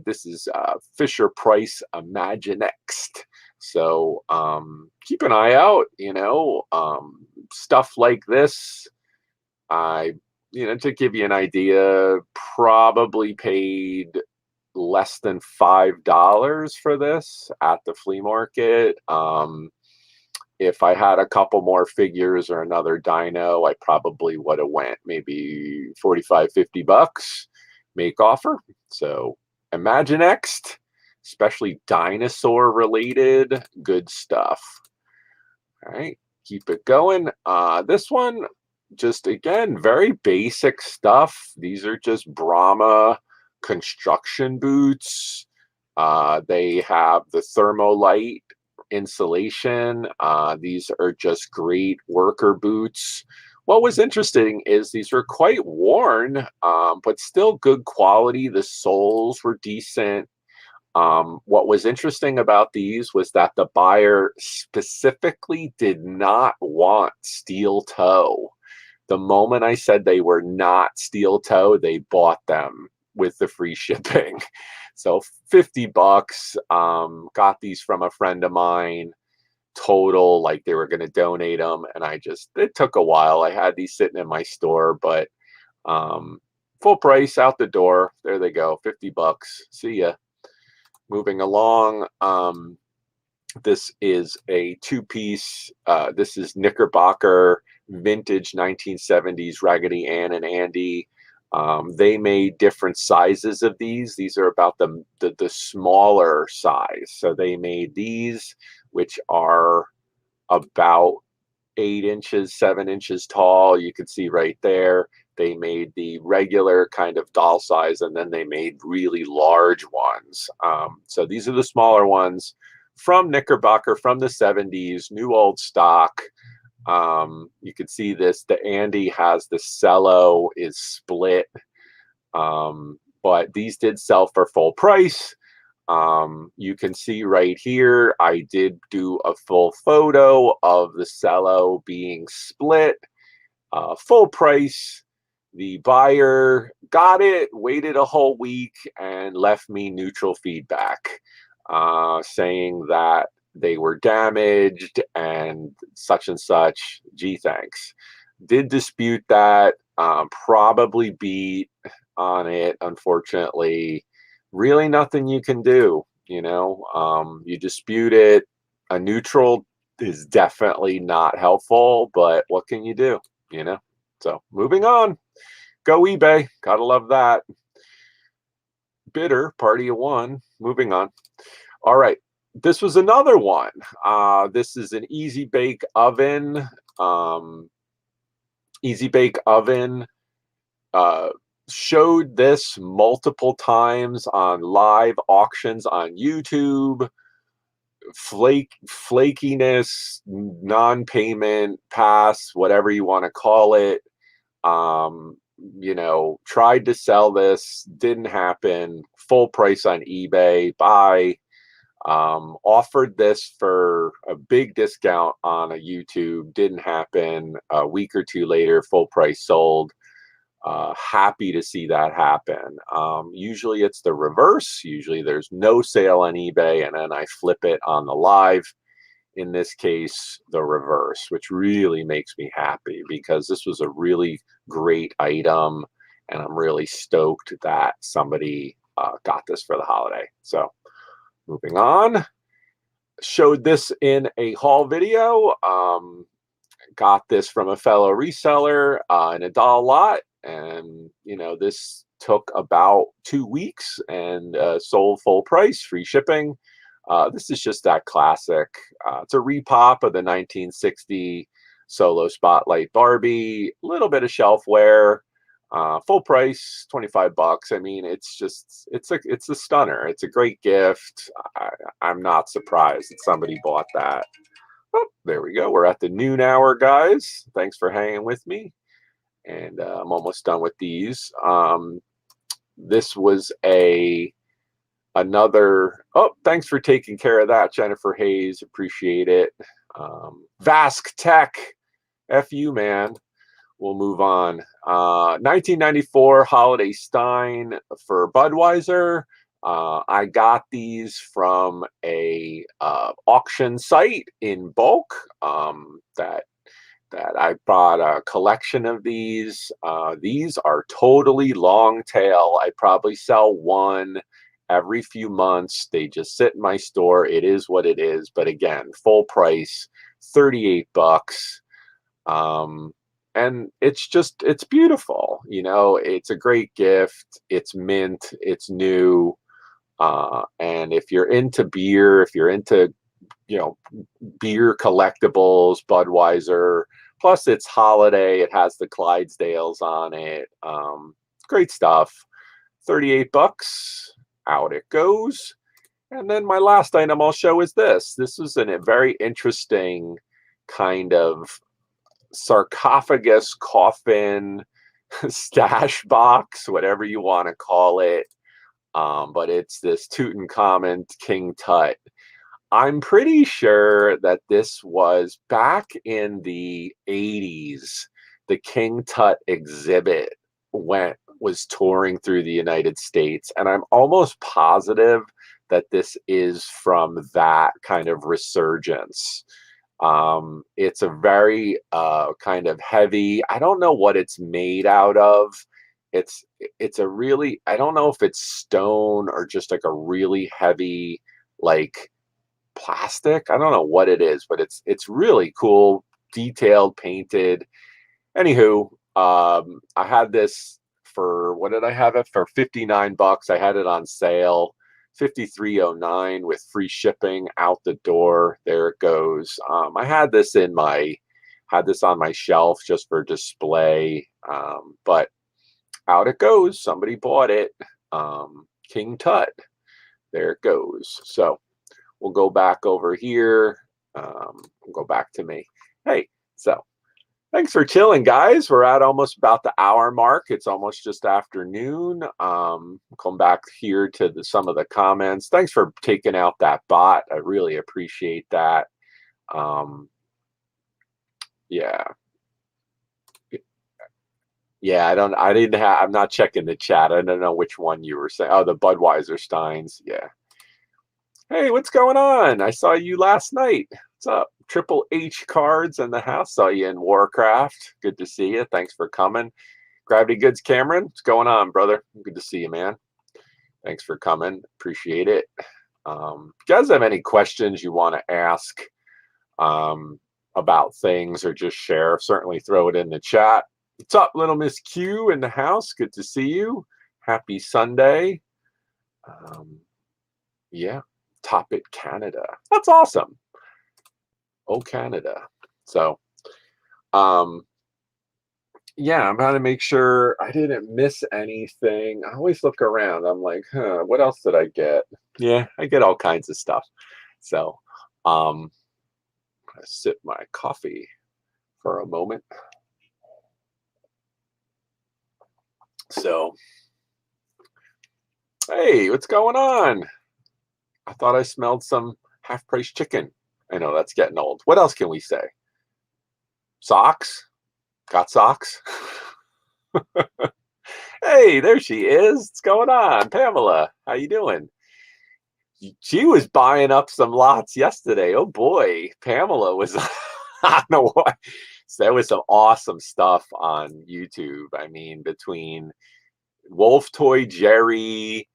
[SPEAKER 2] This is Fisher-Price Imaginext. So keep an eye out, stuff like this. To give you an idea, probably paid less than $5 for this at the flea market. If I had a couple more figures or another dino, I probably would have went maybe $45, $50 make offer. So Imaginext, especially dinosaur related, good stuff. All right, keep it going. This one, just again, very basic stuff. These are just Brahma construction boots. They have the thermolite insulation. These are just great worker boots. What was interesting is these were quite worn, but still good quality. The soles were decent. What was interesting about these was that the buyer specifically did not want steel toe. The moment I said they were not steel toe, they bought them with the free shipping. So $50. Got these from a friend of mine. Total, like they were going to donate them, and it took a while. I had these sitting in my store, but full price out the door. There they go, $50. See ya. Moving along, this is a 2-piece. This is Knickerbocker vintage 1970s Raggedy Ann and Andy. They made different sizes of these. These are about the smaller size. So they made these, which are about 8 inches, 7 inches tall. You can see right there. They made the regular kind of doll size, and then they made really large ones. So these are the smaller ones from Knickerbocker from the 70s, new old stock. You can see this, the Andy has the cello is split, but these did sell for full price. You can see right here, I did do a full photo of the cello being split, full price. The buyer got it, waited a whole week, and left me neutral feedback, saying that they were damaged and such. Gee, thanks. Did dispute that, probably beat on it, unfortunately. Really nothing you can do, you know. You dispute it. A neutral is definitely not helpful, but what can you do, you know? So moving on. Go eBay. Gotta love that. Bidder, party of one. Moving on. All right. This was another one. This is an easy bake oven. Easy bake oven. Showed this multiple times on live auctions on YouTube. Flakiness, non-payment, pass, whatever you want to call it. You know, tried to sell this, didn't happen. Full price on eBay. Buy. Offered this for a big discount on a YouTube. Didn't happen. A week or two later, full price sold. Happy to see that happen. Usually it's the reverse. Usually there's no sale on eBay and then I flip it on the live. In this case, the reverse, which really makes me happy because this was a really great item and I'm really stoked that somebody got this for the holiday. So moving on. Showed this in a haul video. Got this from a fellow reseller in a doll lot. And, you know, this took about 2 weeks and sold full price, free shipping. This is just that classic. It's a repop of the 1960 Solo Spotlight Barbie. A little bit of shelf wear. Full price, $25. I mean, it's a stunner. It's a great gift. I'm not surprised that somebody bought that. Oh, there we go. We're at the noon hour, guys. Thanks for hanging with me. And I'm almost done with these. This was another. Oh, thanks for taking care of that, Jennifer Hayes. Appreciate it. Vask Tech. F you, man. We'll move on. 1994 Holiday Stein for Budweiser. I got these from a auction site in bulk. That I bought a collection of these. These are totally long tail. I probably sell one every few months. They just sit in my store. It is what it is. But again, full price, $38. And it's beautiful. You know, it's a great gift. It's mint. It's new. And if you're into beer, if you're into, you know, beer collectibles, Budweiser, plus it's holiday, it has the Clydesdales on it. Great stuff. $38. Out it goes. And then my last item I'll show is this. This is a very interesting kind of sarcophagus coffin stash box, whatever you want to call it. But it's this Tutankhamun King Tut. I'm pretty sure that this was back in the 80s. The King Tut exhibit was touring through the United States, and I'm almost positive that this is from that kind of resurgence. It's a very kind of heavy. I don't know what it's made out of. It's a really, I don't know if it's stone or just like a really heavy like plastic. I don't know what it is, but it's really cool, detailed, painted. Anywho, I had this for, what did I have it for? $59. I had it on sale, $53.09 with free shipping out the door. There it goes. I had this on my shelf just for display, but out it goes. Somebody bought it. King Tut. There it goes. So we'll go back over here. We'll go back to me. Hey, so thanks for chilling, guys. We're at almost about the hour mark. It's almost just afternoon. Come back here to some of the comments. Thanks for taking out that bot. I really appreciate that. Yeah. Yeah, I'm not checking the chat. I don't know which one you were saying. Oh, the Budweiser Steins. Yeah. Hey, what's going on? I saw you last night. What's up? Triple H cards in the house. Saw you in Warcraft. Good to see you. Thanks for coming. Gravity Goods Cameron, what's going on, brother? Good to see you, man. Thanks for coming. Appreciate it. If you guys have any questions you want to ask about things or just share, certainly throw it in the chat. What's up, little Miss Q in the house? Good to see you. Happy Sunday. Yeah, Top It Canada. That's awesome. Oh, Canada. So, yeah, I'm trying to make sure I didn't miss anything. I always look around. I'm like, what else did I get? Yeah, I get all kinds of stuff. So, I sip my coffee for a moment. So, hey, what's going on? I thought I smelled some half-price chicken. I know that's getting old. What else can we say? Socks? Got socks? Hey, there she is. What's going on? Pamela, how you doing? She was buying up some lots yesterday. Oh boy, Pamela was I don't know what. So there was some awesome stuff on YouTube. I mean, between Wolf Toy Jerry,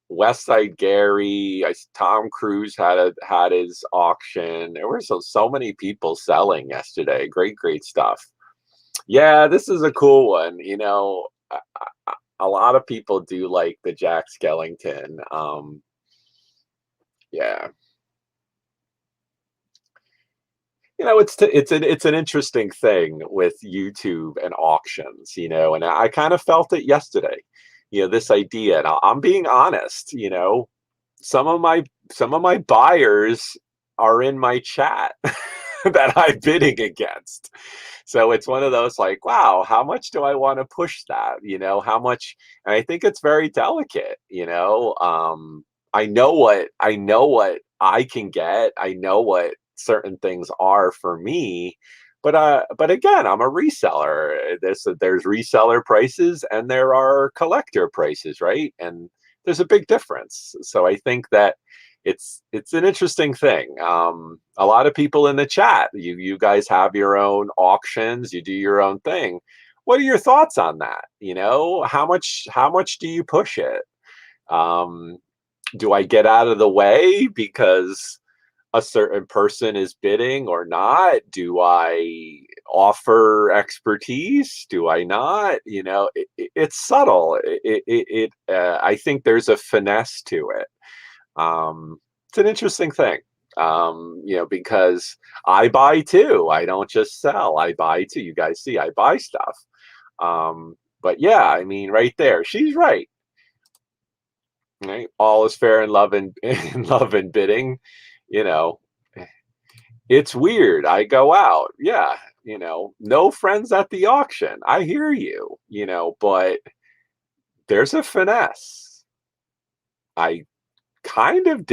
[SPEAKER 2] West Side Gary, Tom Cruise had his auction. There were so many people selling yesterday. Great stuff. Yeah, this is a cool one. You know, a lot of people do like the Jack Skellington. Yeah, you know, it's an interesting thing with YouTube and auctions. You know, and I kind of felt it yesterday. You know, this idea, and I'm being honest. You know, some of my buyers are in my chat that I'm bidding against. So it's one of those like, wow, how much do I want to push that? You know, how much? And I think it's very delicate. You know, I know what I can get. I know what certain things are for me. But again, I'm a reseller. There's reseller prices and there are collector prices, right? And there's a big difference. So I think that it's an interesting thing. A lot of people in the chat, you guys have your own auctions, you do your own thing. What are your thoughts on that? You know, how much do you push it? Um, do I get out of the way because a certain person is bidding or not? Do I offer expertise? Do I not? You know, it's subtle. I think there's a finesse to it. It's an interesting thing, you know, because I buy too. I don't just sell. I buy too. You guys see, I buy stuff. But yeah, I mean, right there, she's right. Right? All is fair in love and in love and bidding. You know, it's weird. I go out, yeah. You know, no friends at the auction. I hear you. You know, but there's a finesse. I kind of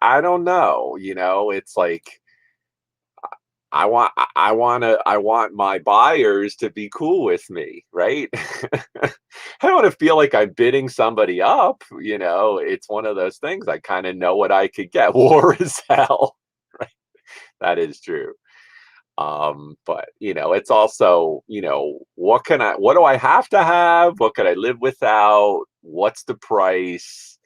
[SPEAKER 2] I don't know, you know, it's like I want my buyers to be cool with me, right? I don't want to feel like I'm bidding somebody up, you know. It's one of those things. I kind of know what I could get. War is hell, right? That is true. But you know, it's also, you know, what do I have to have? What could I live without? What's the price?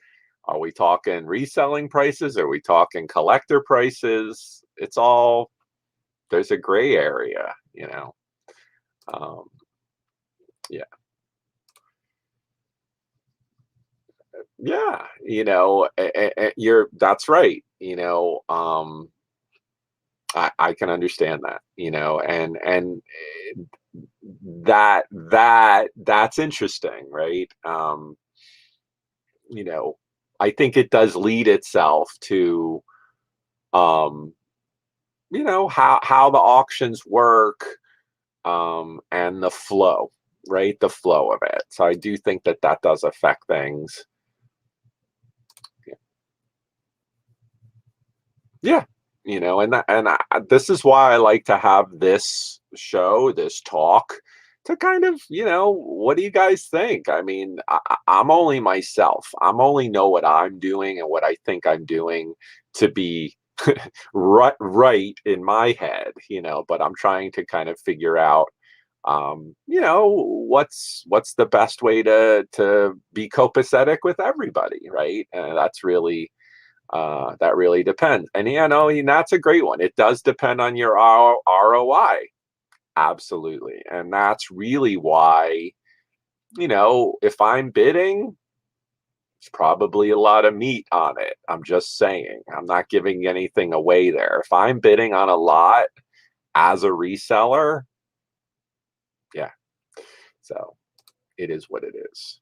[SPEAKER 2] Are we talking reselling prices? Are we talking collector prices? It's all, there's a gray area, you know. Um, yeah, yeah, you know, that's right. You know, I can understand that, you know, and that's interesting, right? You know, I think it does lead itself to, um, you know, how the auctions work, and the flow, right? The flow of it. So I do think that that does affect things. Yeah, you know, this is why I like to have this show, this talk, to kind of, what do you guys think? I mean, I'm only myself. I'm only know what I'm doing and what I think I'm doing to be right in my head, but I'm trying to kind of figure out, what's the best way to be copacetic with everybody, right? And that really depends. And and that's a great one. It does depend on your ROI. Absolutely. And that's really why, if I'm bidding, it's probably a lot of meat on it. I'm just saying. I'm not giving anything away there. If I'm bidding on a lot as a reseller, yeah. So it is what it is.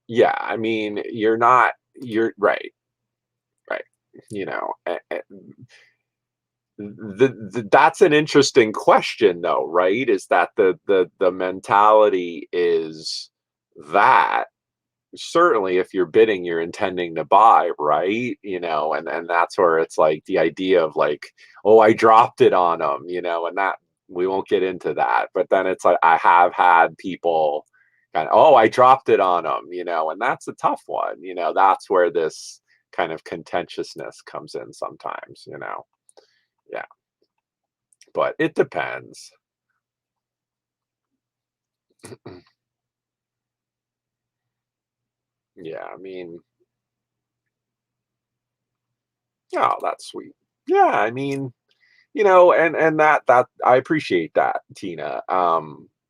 [SPEAKER 2] Yeah, I mean, you're right, right. You know, that's an interesting question though, right? Is that the mentality is that certainly if you're bidding, you're intending to buy, right? And that's where it's like the idea of like, oh, I dropped it on them, and that we won't get into that. But then it's like I have had people kind of, oh, I dropped it on them, and that's a tough one. That's where this kind of contentiousness comes in sometimes. Yeah, but it depends. Yeah, I mean, oh, that's sweet. Yeah, I mean, and that I appreciate that, Tina.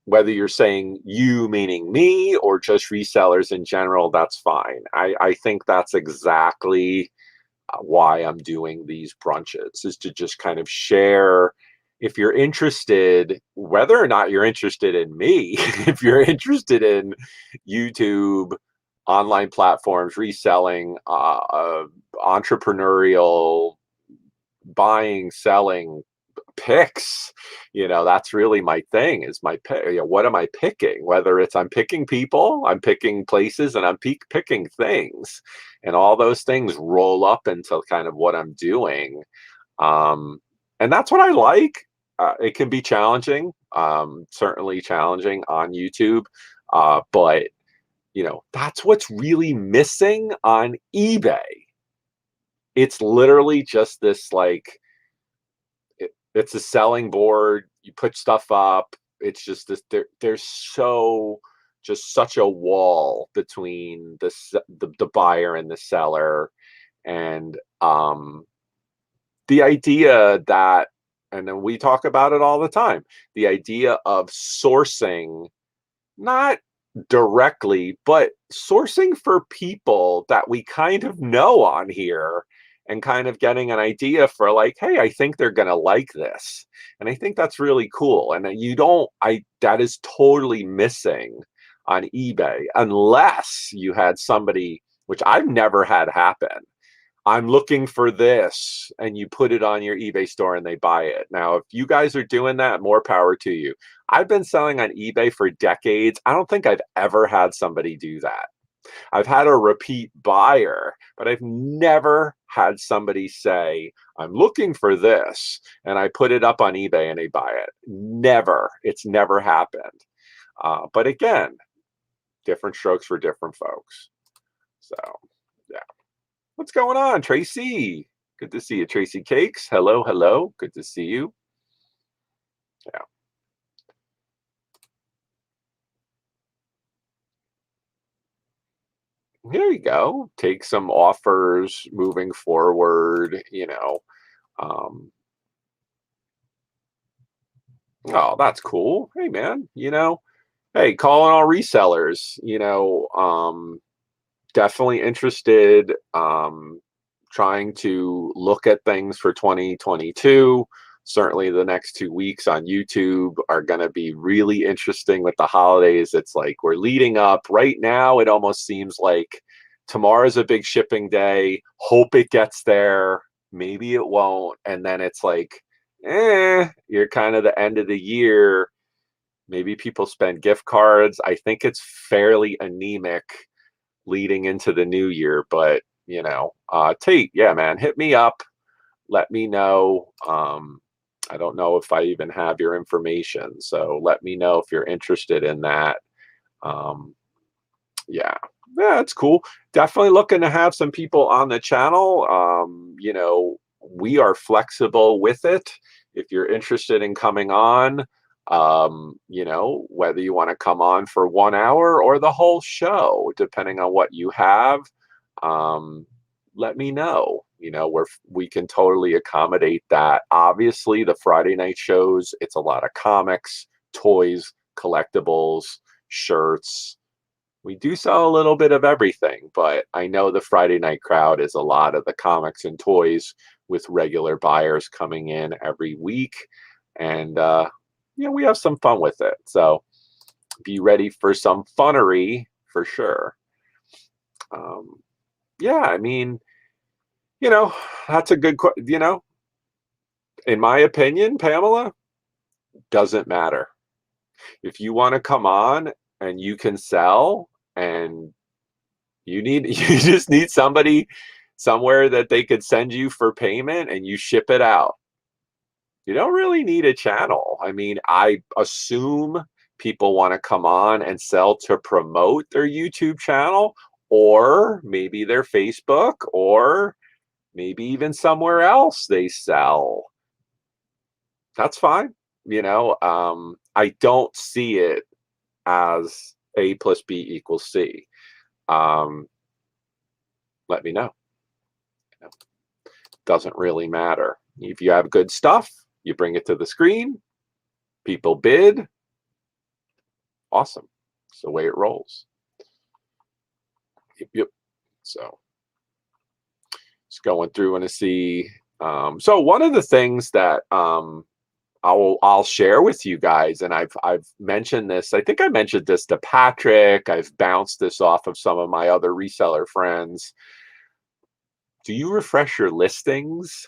[SPEAKER 2] Whether you're saying you meaning me or just resellers in general, that's fine. I think that's exactly why I'm doing these brunches, is to just kind of share. If you're interested, whether or not you're interested in me, if you're interested in YouTube, online platforms, reselling, entrepreneurial buying, selling, picks, that's really my thing, is my pick. What am I picking? Whether it's I'm picking people, I'm picking places, and I'm picking things, and all those things roll up into kind of what I'm doing. And that's what I like. It can be challenging, certainly challenging on YouTube, but that's what's really missing on eBay. It's literally just this like, it's a selling board. You put stuff up. It's just this. There's just such a wall between the buyer and the seller, and the idea that, and then we talk about it all the time. The idea of sourcing, not directly, but sourcing for people that we kind of know on here, and kind of getting an idea for like, hey, I think they're going to like this. And I think that's really cool. And that is totally missing on eBay, unless you had somebody, which I've never had happen. I'm looking for this, and you put it on your eBay store and they buy it. Now, if you guys are doing that, more power to you. I've been selling on eBay for decades. I don't think I've ever had somebody do that. I've had a repeat buyer, but I've never had somebody say, I'm looking for this, and I put it up on eBay and they buy it. Never. It's never happened. But again, different strokes for different folks. So, yeah. What's going on, Tracy? Good to see you, Tracy Cakes. Hello, hello. Good to see you. Yeah. There you go. Take some offers moving forward. Um, oh, that's cool. Hey, man, hey, calling all resellers, definitely interested. Trying to look at things for 2022. Certainly the next 2 weeks on YouTube are going to be really interesting with the holidays. It's like we're leading up right now. It almost seems like tomorrow's a big shipping day. Hope it gets there. Maybe it won't. And then it's like, you're kind of the end of the year. Maybe people spend gift cards. I think it's fairly anemic leading into the new year, but Tate, yeah, man, hit me up. Let me know. I don't know if I even have your information, so let me know if you're interested in that. Um, yeah, yeah, it's cool. Definitely looking to have some people on the channel. We are flexible with it. If you're interested in coming on, whether you want to come on for 1 hour or the whole show, depending on what you have, um, let me know. We can totally accommodate that. Obviously, the Friday night shows, it's a lot of comics, toys, collectibles, shirts. We do sell a little bit of everything, but I know the Friday night crowd is a lot of the comics and toys, with regular buyers coming in every week. And, we have some fun with it. So be ready for some funnery for sure. Yeah, I mean, that's a good question. In my opinion, Pamela, doesn't matter. If you want to come on and you can sell, and you just need somebody somewhere that they could send you for payment and you ship it out. You don't really need a channel. I mean, I assume people want to come on and sell to promote their YouTube channel, or maybe their Facebook, or maybe even somewhere else they sell. That's fine. I don't see it as A plus B equals C. Let me know. Doesn't really matter. If you have good stuff, you bring it to the screen, people bid. Awesome. It's the way it rolls. Yep. So just going through and to see. So one of the things that I'll share with you guys, and I've mentioned this. I think I mentioned this to Patrick. I've bounced this off of some of my other reseller friends. Do you refresh your listings?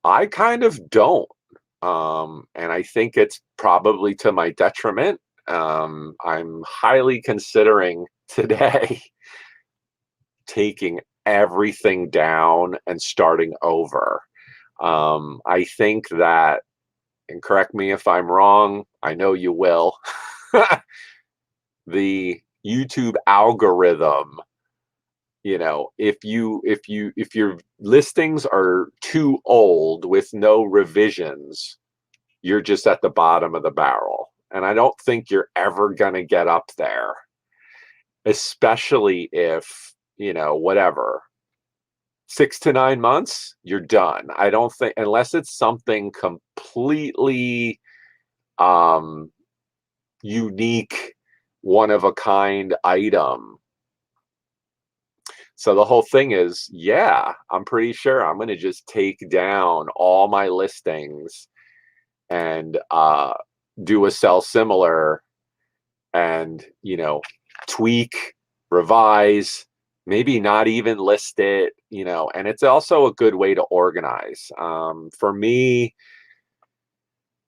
[SPEAKER 2] I kind of don't. And I think it's probably to my detriment. I'm highly considering today taking everything down and starting over. I think that, and correct me if I'm wrong, I know you will, the YouTube algorithm, if your listings are too old with no revisions, you're just at the bottom of the barrel. And I don't think you're ever going to get up there, especially if, whatever, 6 to 9 months, you're done. I don't think, unless it's something completely unique, one of a kind item. So the whole thing is, yeah, I'm pretty sure I'm going to just take down all my listings and do a sell similar, and tweak, revise, maybe not even list it, and it's also a good way to organize. For me,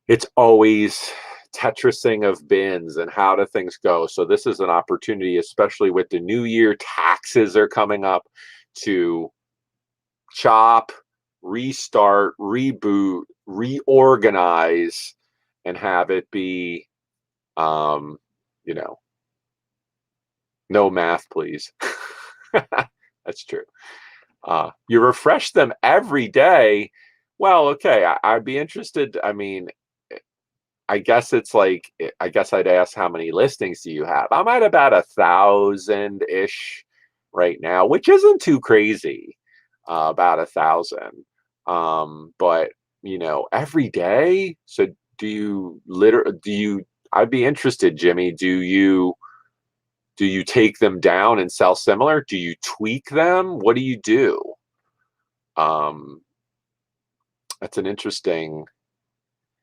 [SPEAKER 2] it's always Tetrising of bins and how do things go. So this is an opportunity, especially with the new year, taxes are coming up, to chop, restart, reboot, reorganize, and have it be, no math, please. That's true. You refresh them every day. Well, okay, I'd be interested. I mean, I guess it's like, I guess I'd ask, how many listings do you have? I'm at about 1,000-ish right now, which isn't too crazy. About 1,000. But every day. So I'd be interested, Jimmy, do you take them down and sell similar? Do you tweak them? What do you do? That's an interesting.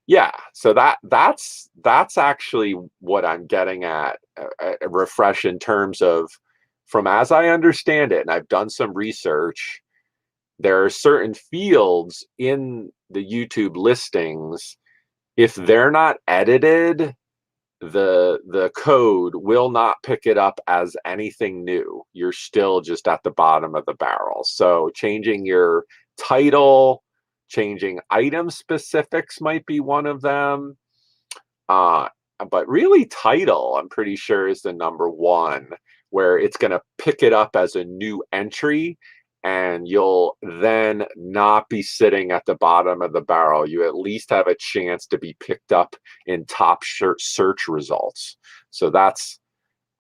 [SPEAKER 2] Yeah, so that's actually what I'm getting at, a refresh in terms of, from as I understand it, and I've done some research, there are certain fields in the YouTube listings, if they're not edited, the code will not pick it up as anything new. You're still just at the bottom of the barrel. So changing your title, Changing item specifics might be one of them. But really title, I'm pretty sure, is the number one, where it's going to pick it up as a new entry, and you'll then not be sitting at the bottom of the barrel. You at least have a chance to be picked up in top search results. So that's,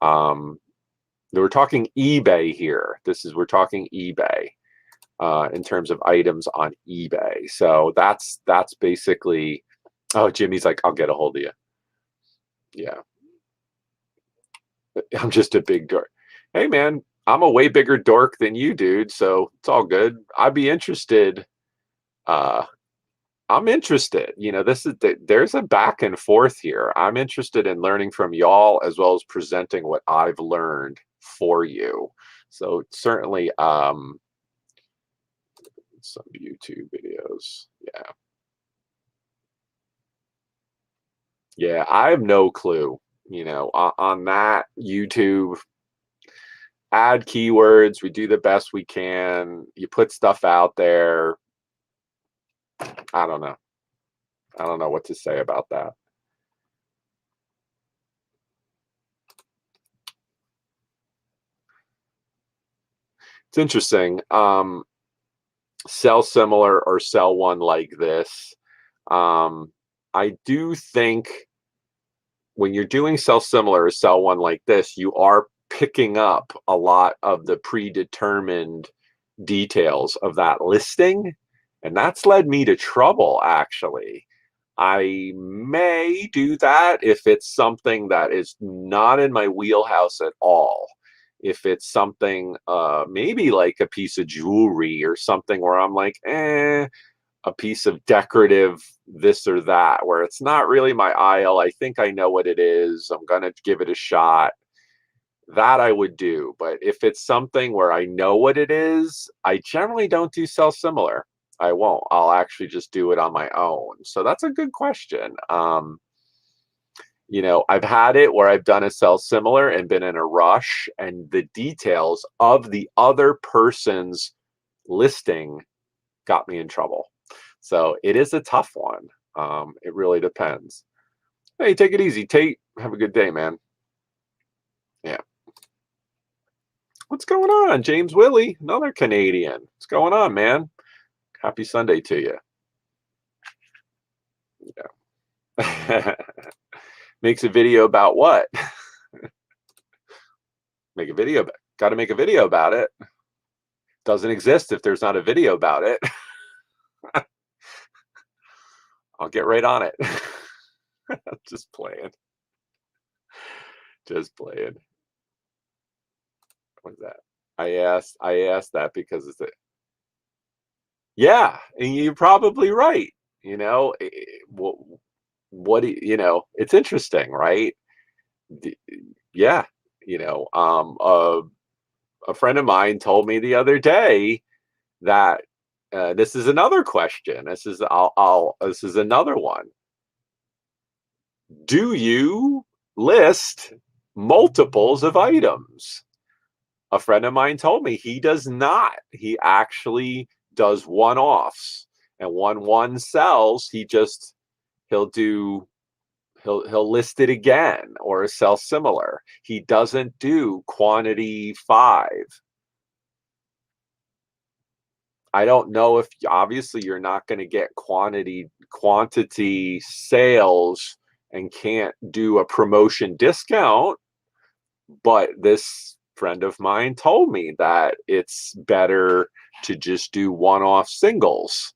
[SPEAKER 2] we're talking eBay here. We're talking eBay in terms of items on eBay. So that's basically, oh, Jimmy's like, I'll get a hold of you. Yeah. I'm just a big dork. Hey, man, I'm a way bigger dork than you, dude. So it's all good. I'd be interested. I'm interested. There's a back and forth here. I'm interested in learning from y'all as well as presenting what I've learned for you. So certainly, some YouTube videos. Yeah. Yeah, I have no clue, on that YouTube. Add keywords, we do the best we can. You put stuff out there. I don't know. I don't know what to say about that. It's interesting. Sell similar or sell one like this. I do think when you're doing sell similar or sell one like this, you are picking up a lot of the predetermined details of that listing. And that's led me to trouble, actually. I may do that if it's something that is not in my wheelhouse at all. If it's something, maybe like a piece of jewelry or something where I'm like, a piece of decorative this or that, where it's not really my aisle. I think I know what it is. I'm going to give it a shot. That I would do. But if it's something where I know what it is, I generally don't do sell similar. I won't. I'll actually just do it on my own. So that's a good question. I've had it where I've done a sell similar and been in a rush, and the details of the other person's listing got me in trouble. So it is a tough one. It really depends. Hey, take it easy, Tate. Have a good day, man. Yeah. What's going on? James Willie, another Canadian. What's going on, man? Happy Sunday to you. Yeah. Makes a video about what? Make a video. Got to make a video about it. Doesn't exist if there's not a video about it. I'll get right on it. Just playing. Just playing. What is that? I asked that because it's yeah, and you're probably right. What it's interesting, right? Yeah, a friend of mine told me the other day that this is another question. This is another one. Do you list multiples of items? A friend of mine told me he does not. He actually does one-offs, and when one sells, he'll list it again or sell similar. He doesn't do quantity 5. I don't know if obviously you're not going to get quantity sales and can't do a promotion discount, but this friend of mine told me that it's better to just do one-off singles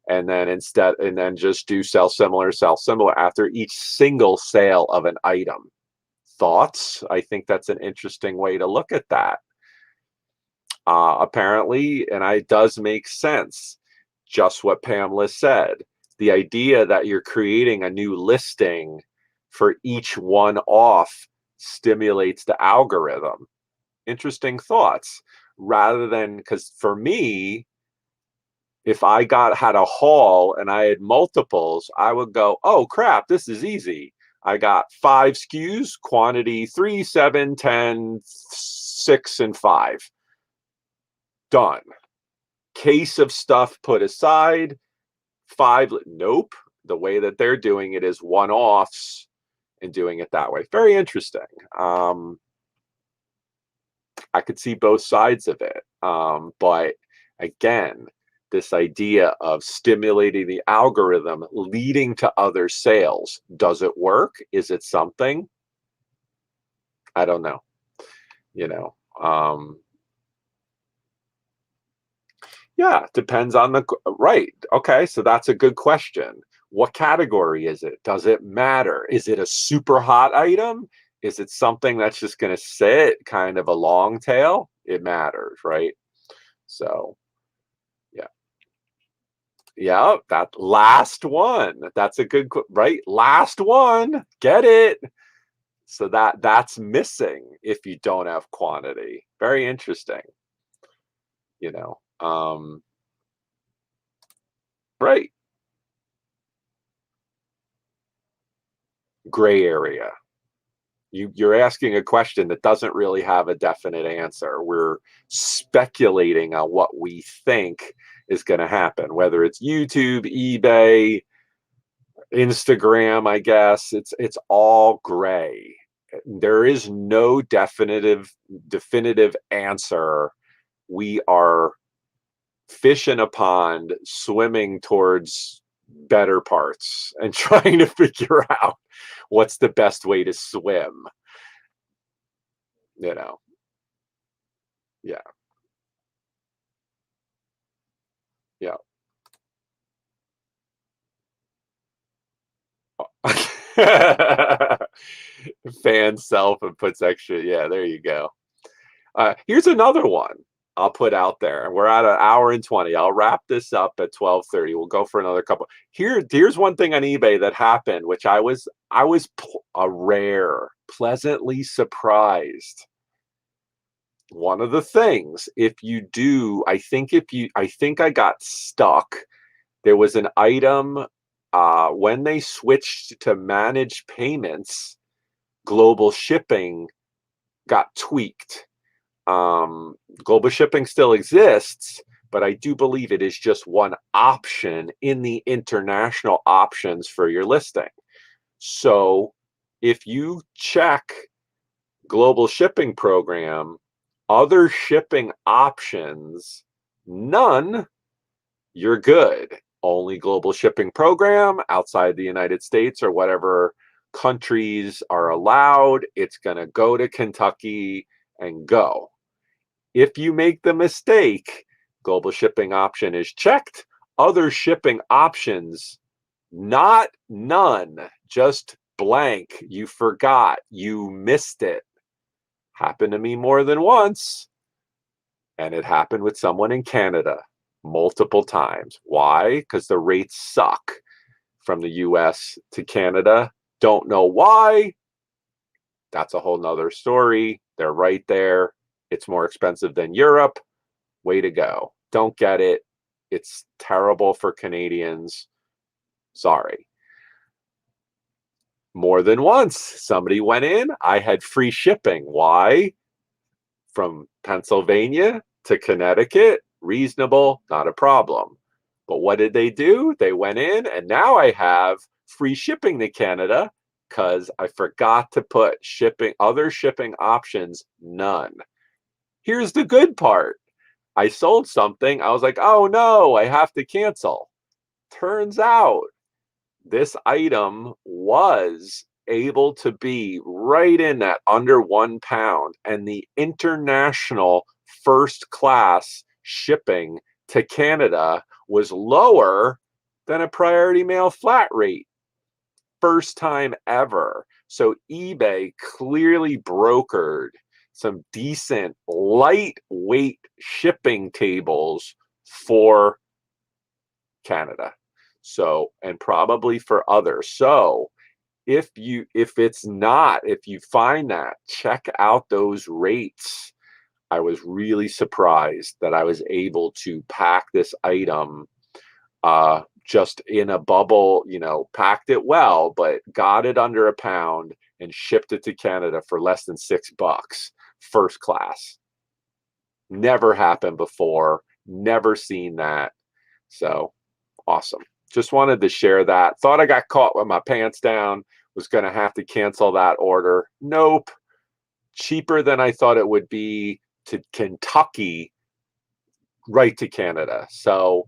[SPEAKER 2] and then just do sell similar after each single sale of an item. Thoughts? I think that's an interesting way to look at that. Apparently, and it does make sense, just what Pamela said. The idea that you're creating a new listing for each one-off stimulates the algorithm. Interesting thoughts. Rather than, because for me, if I had a haul and I had multiples, I would go, oh crap, this is easy. I got 5 SKUs, quantity 3, 7, 10, 6, and 5. Done. Case of stuff put aside. 5. Nope. The way that they're doing it is one-offs and doing it that way. Very interesting. I could see both sides of it. But again, this idea of stimulating the algorithm leading to other sales, does it work? Is it something? I don't know. You know, yeah, depends on the right. Okay, so that's a good question. What category is it? Does it matter? Is it a super hot item? Is it something that's just going to sit, kind of a long tail? It matters, right? So, yeah. Yeah, that last one. That's a good, right? Last one. Get it? So that's missing if you don't have quantity. Very interesting, you know. Right. Gray area. You're asking a question that doesn't really have a definite answer. We're speculating on what we think is going to happen, whether it's YouTube, eBay, Instagram, I guess. It's all gray. There is no definitive answer. We are fish in a pond swimming towards better parts and trying to figure out what's the best way to swim, you know. Yeah, yeah. Fan self and puts extra, yeah, there you go. Here's another one I'll put out there. We're at 1 hour and 20. I'll wrap this up at 12:30. We'll go for another couple. Here's one thing on eBay that happened, which I was a rare, pleasantly surprised. One of the things, if you do, I think I got stuck. There was an item when they switched to manage payments, global shipping got tweaked. Global shipping still exists, but I do believe it is just one option in the international options for your listing. So if you check global shipping program, other shipping options, none, you're good. Only global shipping program outside the United States or whatever countries are allowed. It's going to go to Kentucky and go. If you make the mistake, global shipping option is checked. Other shipping options, not none, just blank. You forgot. You missed it. Happened to me more than once. And it happened with someone in Canada multiple times. Why? Because the rates suck from the US to Canada. Don't know why. That's a whole nother story. They're right there. It's more expensive than Europe. Way to go. Don't get it. It's terrible for Canadians. Sorry. More than once, somebody went in. I had free shipping. Why? From Pennsylvania to Connecticut. Reasonable, not a problem. But what did they do? They went in, and now I have free shipping to Canada because I forgot to put other shipping options, none. Here's the good part. I sold something. I was like, oh no, I have to cancel. Turns out this item was able to be right in that under 1 pound, and the international first class shipping to Canada was lower than a priority mail flat rate. First time ever. So eBay clearly brokered some decent lightweight shipping tables for Canada. So, and probably for others. So if you find that, check out those rates. I was really surprised that I was able to pack this item just in a bubble, packed it well, but got it under a pound and shipped it to Canada for less than $6, first class. Never happened before, never seen that. So awesome. just wanted to share that. Thought I got caught with my pants down, was going to have to cancel that order. Nope. Cheaper than I thought it would be to Kentucky, right to Canada. So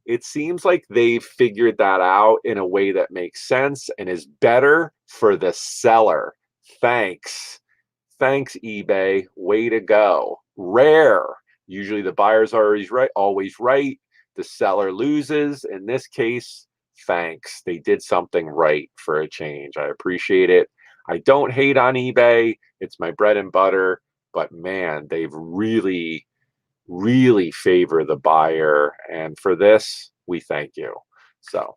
[SPEAKER 2] it seems like they've figured that out in a way that makes sense and is better for the seller. Thanks. Thanks, eBay. Way to go. Rare. Usually the buyer's always right. The seller loses. In this case, thanks. They did something right for a change. I appreciate it. I don't hate on eBay. It's my bread and butter. But man, they've really favor the buyer. And for this, we thank you. So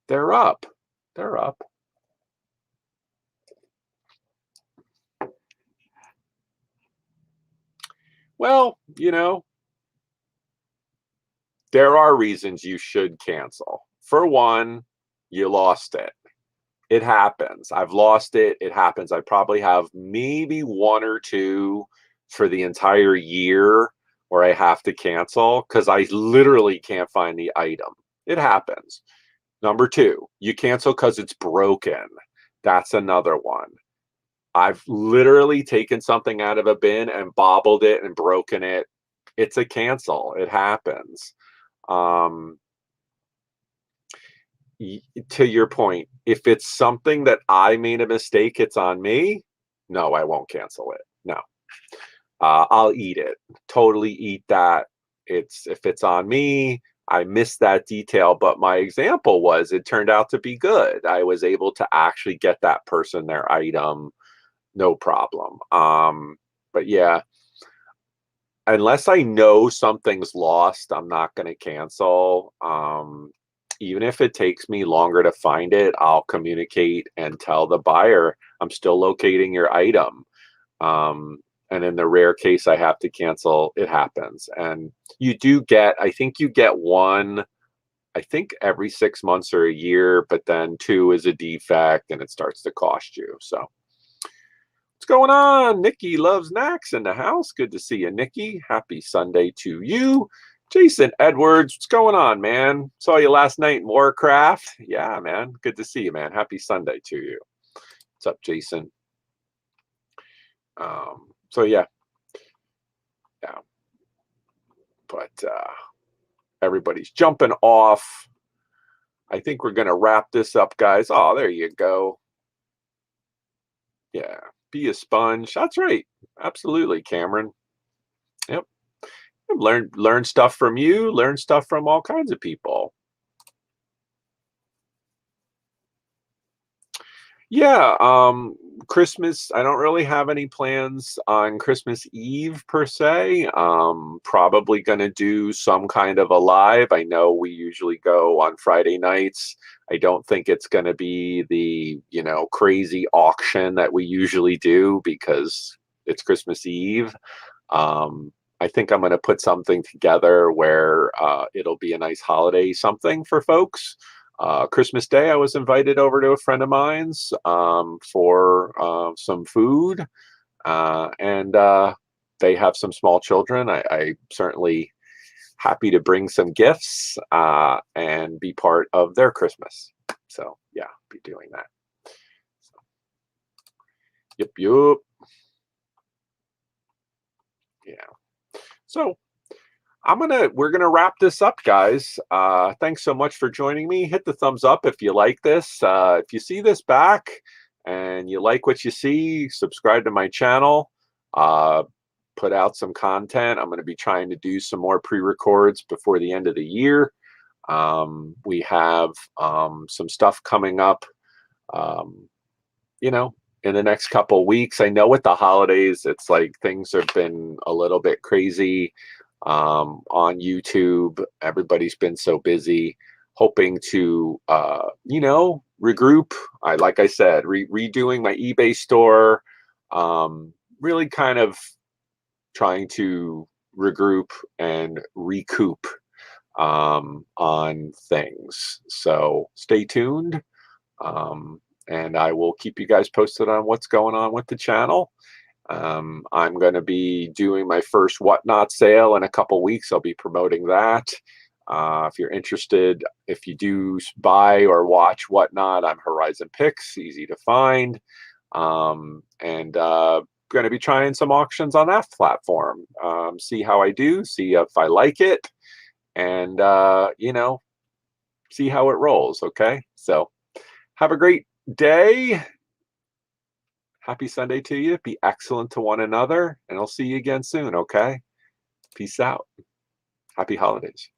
[SPEAKER 2] they're up. They're up. Well, you know, there are reasons you should cancel. For one, you lost it. It happens. I've lost it. It happens. I probably have maybe one or two for the entire year where I have to cancel because I literally can't find the item. It happens. Number two, you cancel because it's broken. That's another one. I've literally taken something out of a bin and bobbled it and broken it. It's a cancel. It happens. To your point, if it's something that I made a mistake, it's on me. No, I won't cancel it. No, I'll eat it. Totally eat that. If it's on me, I missed that detail. But my example was it turned out to be good. I was able to actually get that person their item. No problem. But yeah, unless I know something's lost, I'm not going to cancel. Even if it takes me longer to find it, I'll communicate and tell the buyer I'm still locating your item. And in the rare case I have to cancel, it happens. And you do get, I think you get one, I think every 6 months or a year, but then two is a defect and it starts to cost you. So what's going on? Nikki loves Knacks in the house. Good to see you, Nikki. Happy Sunday to you. Jason Edwards, what's going on, man? Saw you last night in Warcraft. Yeah, man. Good to see you, man. Happy Sunday to you. What's up, Jason? So yeah. But everybody's jumping off. I think we're going to wrap this up, guys. Oh, there you go. Yeah. Be a sponge. That's right. Absolutely, Cameron. Yep. Learn stuff from you. Learn stuff from all kinds of people. Yeah. Christmas. I don't really have any plans on Christmas Eve per se. Probably going to do some kind of a live. I know we usually go on Friday nights. I don't think it's going to be the, crazy auction that we usually do because it's Christmas Eve. I think I'm going to put something together where it'll be a nice holiday something for folks. Christmas Day, I was invited over to a friend of mine's for some food, and they have some small children. I certainly happy to bring some gifts and be part of their Christmas. So yeah, be doing that. So, yep. Yeah. So we're gonna wrap this up, guys. Thanks so much for joining me. Hit the thumbs up if you like this. If you see this back and you like what you see, subscribe to my channel. Put out some content. I'm going to be trying to do some more pre-records before the end of the year. We have some stuff coming up, in the next couple weeks. I know with the holidays, it's like things have been a little bit crazy on YouTube. Everybody's been so busy. Hoping to, regroup. Like I said, redoing my eBay store. Really kind of trying to regroup and recoup on things. So stay tuned. And I will keep you guys posted on what's going on with the channel. I'm going to be doing my first Whatnot sale in a couple weeks. I'll be promoting that. If you're interested, if you do buy or watch Whatnot, I'm horizonpicks, easy to find. And going to be trying some auctions on that platform. See how I do, see if I like it, and you know, see how it rolls. Okay, so have a great day. Happy Sunday to you. Be excellent to one another, and I'll see you again soon. Okay, peace out. Happy holidays.